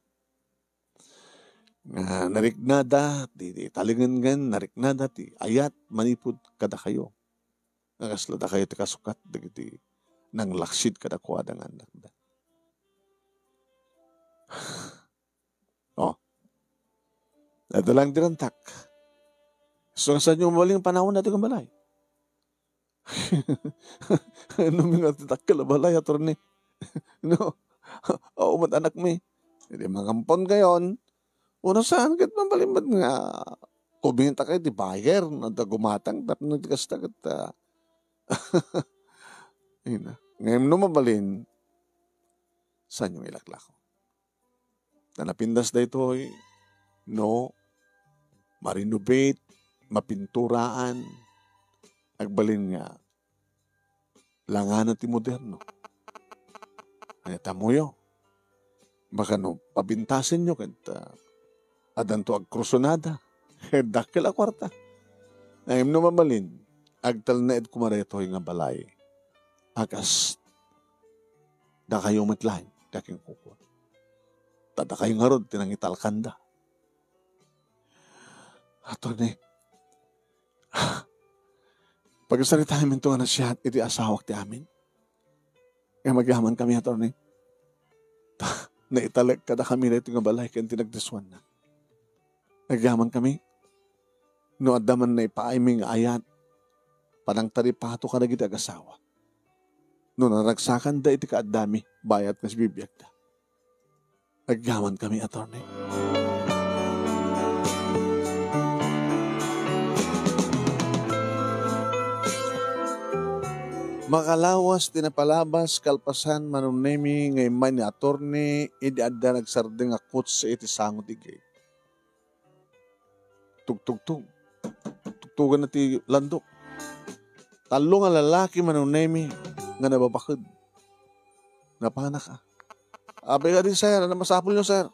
Nariknada, ti talingan nariknada, ti ayat, manipod kada kayo. Kasla da kayo ti kasukat, ti nang laksid kada kwa da nga anak da. Nadalang dirantak. So, saan yung maling panahon natin ang balay? Ano mga titak ka balay, attorney? No? Oo, anak mi. Hindi mangampon kayon. Una saan kat mambalimbad nga kumita kayo di buyer na gumatang tapos nagkasta kat ngayon no mabalin saan yung ilaklako. Na napindas da ito no marinovate, mapinturaan, agbalin nga langanan ti moderno. Ay tamuyo. Baka no, pabintasin nyo kanta adanto ag krusonada. Dakil a kwarta. Ngayon no mamalin, agtal na ed kumareto nga balay. Akas, da kayo matlahin, daking kukuha. Tada kayong harod, tinangitalkanda. Attorney, pagsalitahin min ito nga na siya, iti asawak ti amin. Kaya magyaman kami, attorney. Naitalag kada kami na ito nga balay, kaya tinagdiswan na. Nagyaman kami. No adaman na ipaiming ayat, panang taripato ka na giti agasawa. No naragsakan da iti kaadami, bayat na si bibiyag da. Nagyaman kami, attorney. Makalawas, tinapalabas, kalpasan, manunemi, ngay man ni attorney, idi adda nagsardeng akot sa iti sangot igay. Tugtugtug. Tugtugan na ti landok. Talo nga lalaki manunemi nga nababakod. Napana ka. Abi ka din, sir. Ano masapol nyo, sir?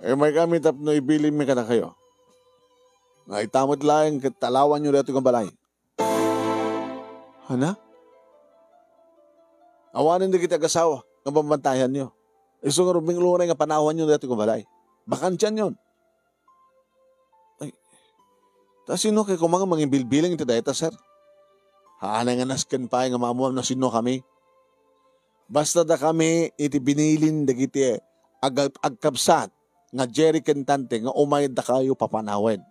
May kami tapno ibilin mi ka na kayo. Nga itamot lang, talawan nyo dito ng balay. Hana? Awanin din kita kasawa, ng pambantayan nyo. Iso nga rubing lunay nga panawan nyo dito ng balay. Bakansyan yun. Ay, ta sino kay kumanga mangimbilbiling ito dahita, sir? Haanay nga nasken pa nga maamuam na sino kami. Basta da kami iti binilin dagiti agkabsat nga Jerry Kentante nga umayad da kayo papanawen.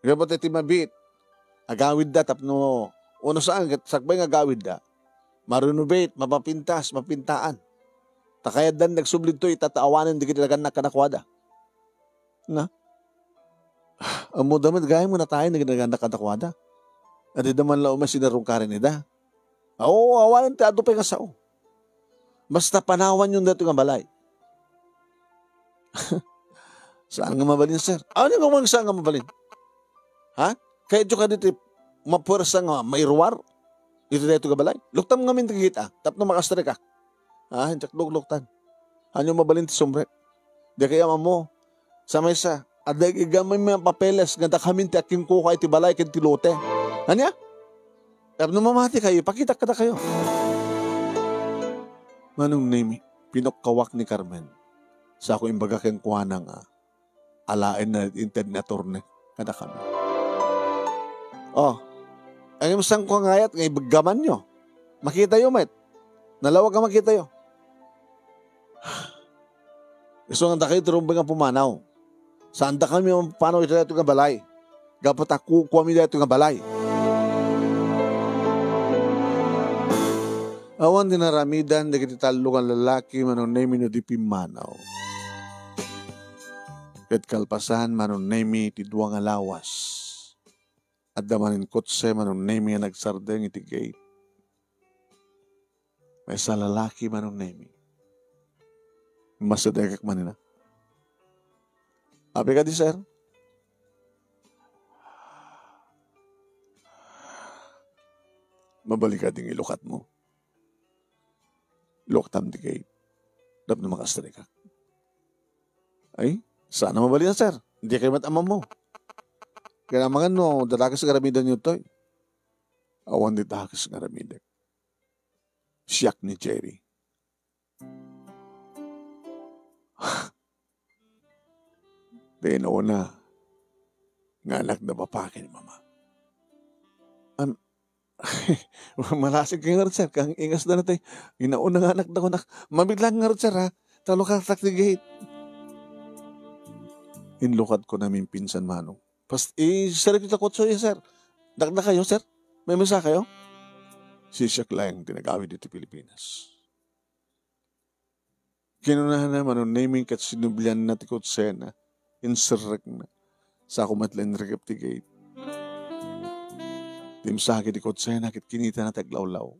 Gabot iti mabit. Agawid da tapno uno saan sakbay nga agawid da. Marenovate, mapapintas, mapintaan. Takayad dan nagsublid to itataawanan di kita na kanakwada. Na? Amo damat gaya mo na tayo naganagan na kanakwada. At di naman lao masinarong karin nida. Oo, awalan ti ato pa nga sao. Basta panawan yung dato nga balay. Saan nga mabalin, sir? Ano nga mga saan nga mabalin? Ha? Kaya dyo ka dito mapwersa nga mayruwar? Dito dato nga balay? Luktam nga min kita. Tapno makastre ka. Ha? Hintak luktan. Ano mabalin ti sombre? Di kaya mo. Sa may sa. Aday igamay mga papeles. Ganda kami ti aking kuka iti balay kin ti lote. Anya? Tapno mamati kayo. Pakita ka na kayo. Manong name, pinokkawak ni Carmen. Sa ako imbaga keng kuha na nga. Alain na internet attorney. Kada kami. Oh. Ang imusang ko ngayat, ngay bagaman nyo. Makita yo, met. Nalawag ka makita yo. Gusto nga kayo turumbang nga pumanaw. Saan da kami panaw ito nga balay. Gapot ako kami dito nga balay. Awan din naramidan na kititalo ng lalaki manong nemi no di pimanaw. Ket kalpasan manong nemi ti duwang alawas. At damanin kotse manong nemi nga nagsardeng iti gate. May sa lalaki manong nemi. Masadekak manina. Api ka di, sir? Mabalik ka ding ilukat mo. Loktam di kay dap na makastari ka. Ay, sana mabali na, sir. Hindi kayo matamam mo. Kaya naman no, dalakas karamidan nyo to. Awan di dalakas karamidan. Siyak ni Jerry. Dino na, nganak na bapakin ni mama. Malasig kayo nga, sir. Kang ingas na natin. Inauna nga anak na ko na. Mamiglang nga, sir, ha? Talo ka tak the gate. Inlukad ko namin pinsan manong. Sarap kita kotso yun, sir. Dakda kayo, sir? May masa kayo? Sisyak lang tinagawid dito Pilipinas. Kinunahan na manong naming kat sinublian na ti kotsena. Insurrect na. Sa kumatlan rekap ti gate. Timsakit ikot sa'yo, nakit kinita na taglawlaw.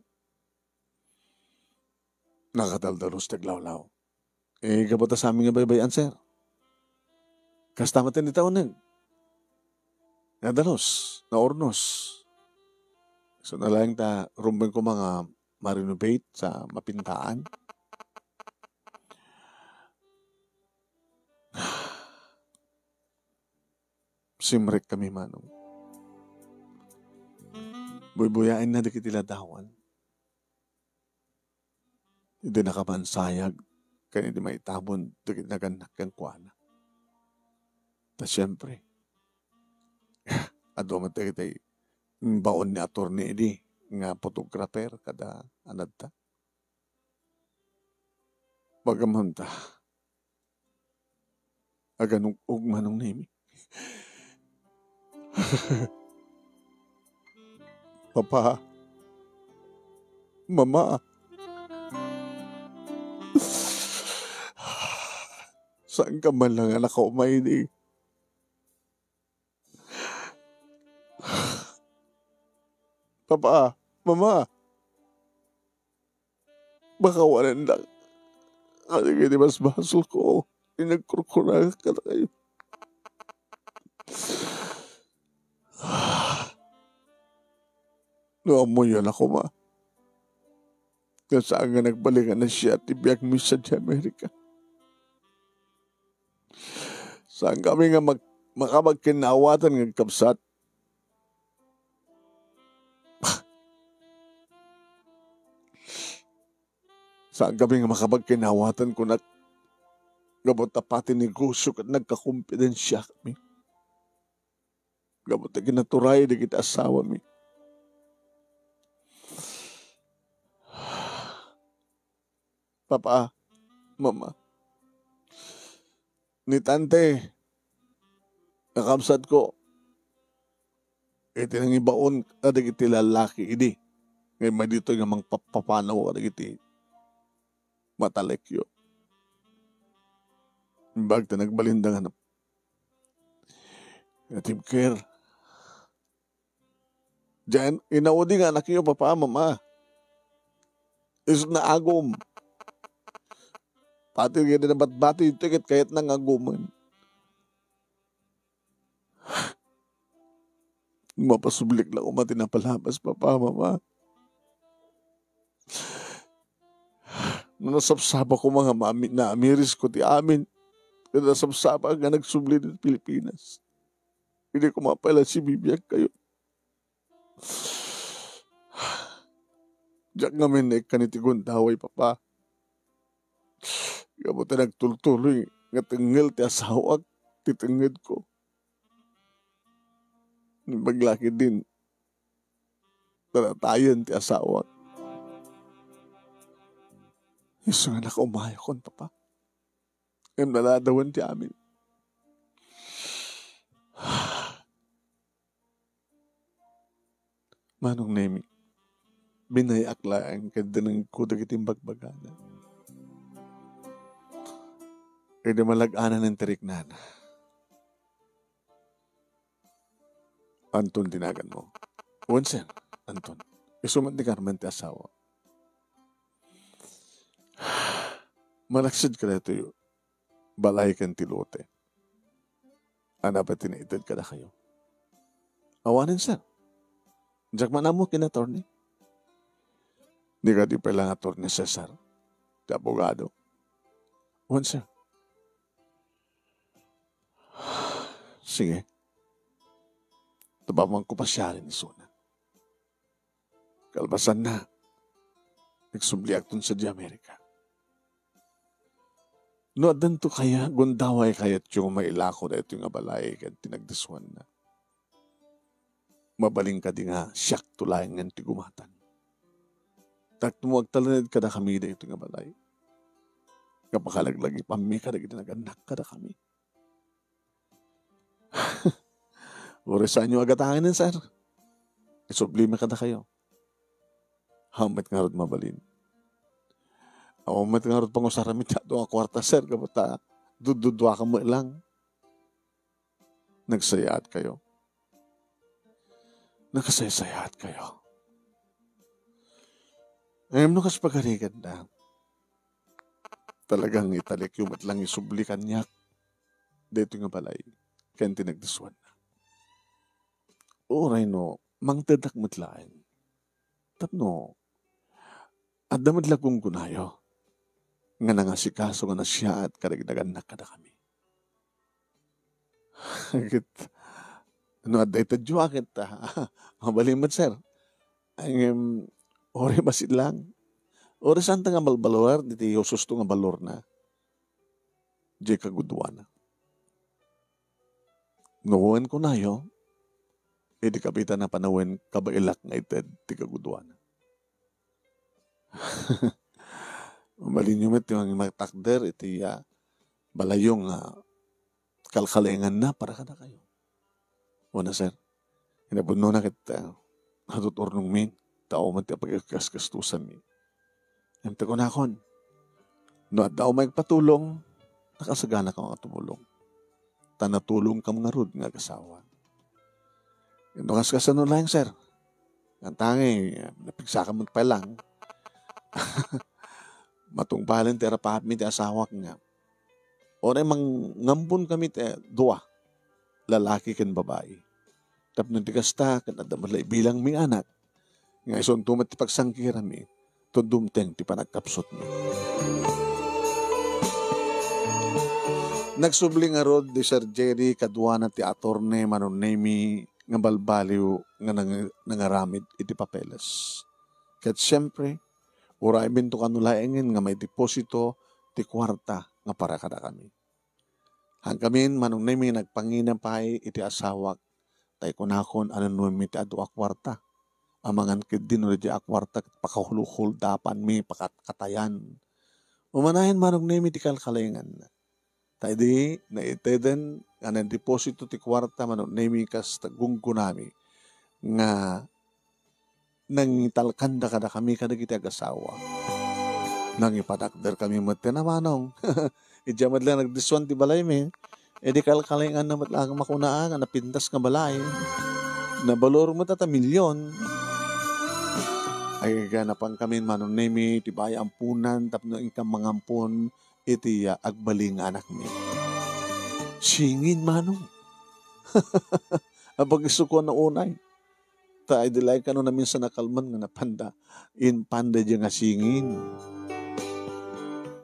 Nakadaldalos taglawlaw. Kabata sa amin nga baybayan, sir. Kastamatan ni taonan. Nadalos, naornos. So nalang ta, rumbang ko mga ma-renovate sa mapintaan. Simrek kami manong. Buy-buyain na di kitiladawan. Hindi nakamansayag. Kaya hindi maitabon. Di kinaganak kang kuwana. Ta siyempre. Adomat na kita'y baon ni attorney di. Nga photographer kada anad ta. Bagaman ta. Aganong ugmanong nimi. Papa, Mama, saan ka man lang anak ko umayini? Papa, Mama, baka walan lang. Kasi hindi mas basol ko. Pinagkurkurangan ka na kayo. No, mo yun ako, ma. Kaya saan nga nagbalikan na siya at ibiyag mi sa Amerika. Saan kami nga makapagkinawatan ng kapsat. Saan kami nga makapagkinawatan kung gabot na pati negosyo at nagkakumpidensya kami. Gabot na ginaturay na kita asawa mi. Papa, mama, ni tante, nakabsat ko, iti nang ibaon, adag iti lalaki, ini. Ngayon may dito nga mang papapanaw, adag iti matalekyo. Bagta nagbalindangan na native care. Diyan, inaudi nga anak iyo, papa, mama. Is na agom. Pati nga na batbati yung ticket kahit nang aguman. Mapasublik lang umati na palabas, papa, mama. Nasapsapa ko mga na amiris ko ti amin. Nasapsapa nga nagsubli ng Pilipinas. Hindi ko mapala si bibiyag kayo. Diyak nga may kanitigon daway, papa. Kabuti nagtultuloy nga tengel ti asawag titenged ko. Baglaki din taratayan ti asawag. Iso nga nakaumayo kon, papa. Ngayon naladawan ti amin. Manong Nemi, binayak lang kada ng kudag iting bagbaganan. Kaya malag-anan ng tiriknan. Anton, tinagan mo. Onsen, Anton. Isuman di karman ti asawa. Malaksid ka na ito balay kan tilote. Ana pa tinaitid ka na kayo. Awanin, sir. Diyak man mo kinatorni. Di ka di pala nga torni, Cesar. Di abogado. Onsen. Sige. Tabamang ko pa siya rin ni Suna. Kalbasan na. Nagsubliak dun sa Amerika. No, adan to kaya, gundaway kaya't yung mailako na ito yung abalay kaya tinagdiswan na. Mabaling ka di nga, siyak tulayan ng tigumatan. Tagtumuag talanid ka na kami na ito yung abalay. Kapakalaglag ipami ka na ginaganak ka na kami. Urisan nyo agatangin din, sir. Isublime ka na kayo. Hamit nga rin mabalin. Hamit nga rin pangusaramit na doon kwarta, sir. Kabuta, dududwa ka mo lang. Nagsayaat kayo. Nakasayasayaat kayo. Ngayon nung kaspagarigan na, talagang italik yung matlang isublikan niya. Dito nga balay. Kaya tinagdiswan na. Oray no, mangtadak matlain. Tapno, at damadla kong kunayo. Nga nangasikaso nga na siya at karagdagan na kada kami. Ano, at dahil tadyo akit, mabalimad, sir. Ang, oray masid lang. Oray santa nga malbalor, dito yung susto nga balor na. Diyan kagudwa na. Ngawan ko na yo, di kapitan na panawin kabailak nga ited ti kagudwa na. Umalin yung yung mga takder, iti balayong kalkalingan na para ka na kayo. Una, sir, hinabuno na kita hatuturnong min, tao man ti pagkaskastusan mi. Emte ko na akon, no at daw may patulong, nakasagana ka mga tumulong. Tanatulong ka mga rod nga kasawa. Ito kaskasan lang, sir. Ang tangi, napigsakan mo pa lang. Matungpalan ti rapahat mi ti asawak nga. Oray ngambon kami ti dua. Lalaki ken babae. Tapno ti kasta ken adda malay bilang mi anak. Nga ison tumat ti pagsangkiran mi, to dumteng ti panagkapsot mi. Nagsubling nga rod di Sir Jerry kadwana ti attorney manunemi nga balbaliw nga nangaramid iti papeles. Ket siyempre, uray binto kanulaengin nga may deposito ti kwarta nga para kada kami. Hangkamin manunemi nagpanginapay iti asawak tay kunakon anonumi ti adu a kwarta. Amangan ket dinno di a kwarta pakahuluhul dapan mi pakatayan. Umanahin manunemi ti kalkalengan. Tay di naiteden anan deposito ti kwarta manunemi kas tagunggunami nga nang talkanda kada kami kada kita agasawa. Nang ipatakder kami mati na manong. Ijamad lang nagdiswan ti balay mi. E di kalkalingan na matlang makunaan na pintas nga balay. Nabalor mo tata milyon. Ay ganapan kami manunemi ti baya ampunan tapno ikam mangampun iti agbaling anak mi. Singin manong. Abag isuko na unay. Ta ay dilay ka no na minsan nakalman nga napanda. In panda dyan nga singin.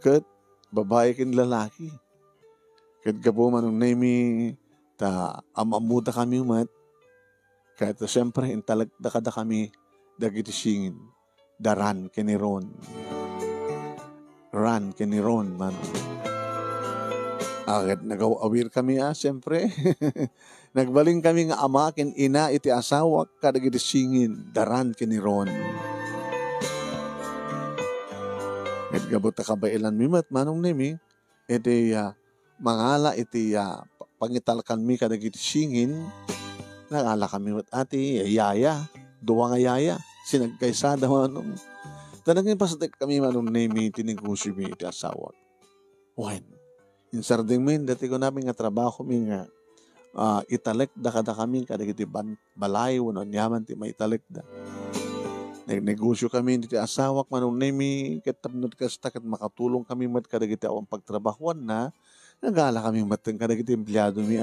Kat babae kin lalaki. Kat gabo manong nemi ta amamuda kami umat. Kahit siyempre intalagda kada kami dagiti singin. Daran kiniron. Ran kiniron man. Agad nagawawir kami siyempre. Nagbaling kami nga ama ken ina iti asawak kadagiti singin daran kiniron. Ket gabot ta kabailan mi met manong nemi iti mangala iti pangitalkan mi kadagiti singin nagala kami met ati yaya duwa nga yaya sinagkaysada manong tanangin pasatek kami manong nemi tinegosyo mi iti asawak. Wen insarding min dati ko namin nga trabaho mi nga italek da kada kami kadagiti balay wano nyaman ti maitalek da. Nagnegosyo kami iti asawak manong nemi ket tapno kasta ket makatulong kami met kadagiti awang pagtrabahuan na nagala kami met kadagiti empleyado mi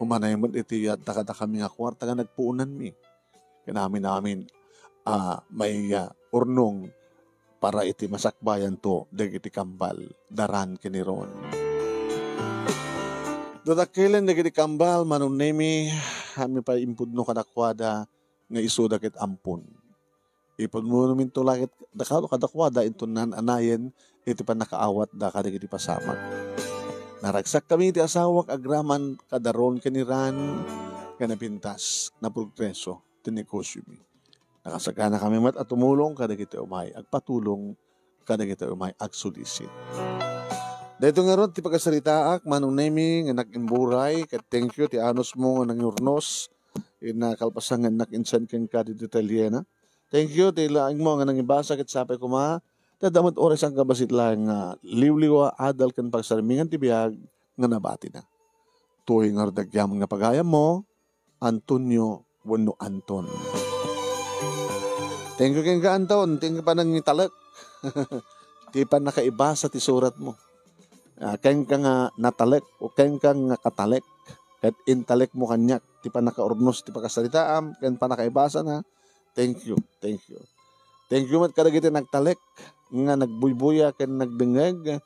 umanay met iti da kada kami nga kwarta nga nagpuunan mi. Namin may urnong para iti masakbayan to dagiti kambal daran kiniron. Dadakilen dagiti kambal manunemi kami pa impudno kadakwada nga isuda ket ampun. Ipagmuno min to langit dakalo kadakwada into anayen iti panakaawat da kadagiti pasamak. Naragsak kami iti asawak agraman kadaron kaniran kanapintas na progreso tinegosyo mi. Nakasagana kami mat at tumulong kadagiti umay agpatulong kadagiti umay agsulisit. Dahito nga ron ti pagkasaritaak manunemi nga nagimburay ket thank you ti anos mo nga nangyurnos ina kalpasan nga nakinsan ken ka ti Italiana. Thank you ti laing mo nga nangibasa ket sapay kuma tadamot oras ang kabasit lang nga liwliwa adal ken pagsarmingan ti biag nga nabati na. Tuoy nga dagyam nga pagayam mo Antonio wenno Anton. Thank you ken ka Anton, thank you pa nang italek. Ti pa nakaibasa ti surat mo. Ken ka nga natalek o ken ka nga katalek. Ket intalek mo kanyak ti pa nakaurnos ti pagkasaritaam ken pa nakaibasa na. Thank you, thank you. Thank you mat kadagiti nagtalek nga nagbuybuya ken nagdengeg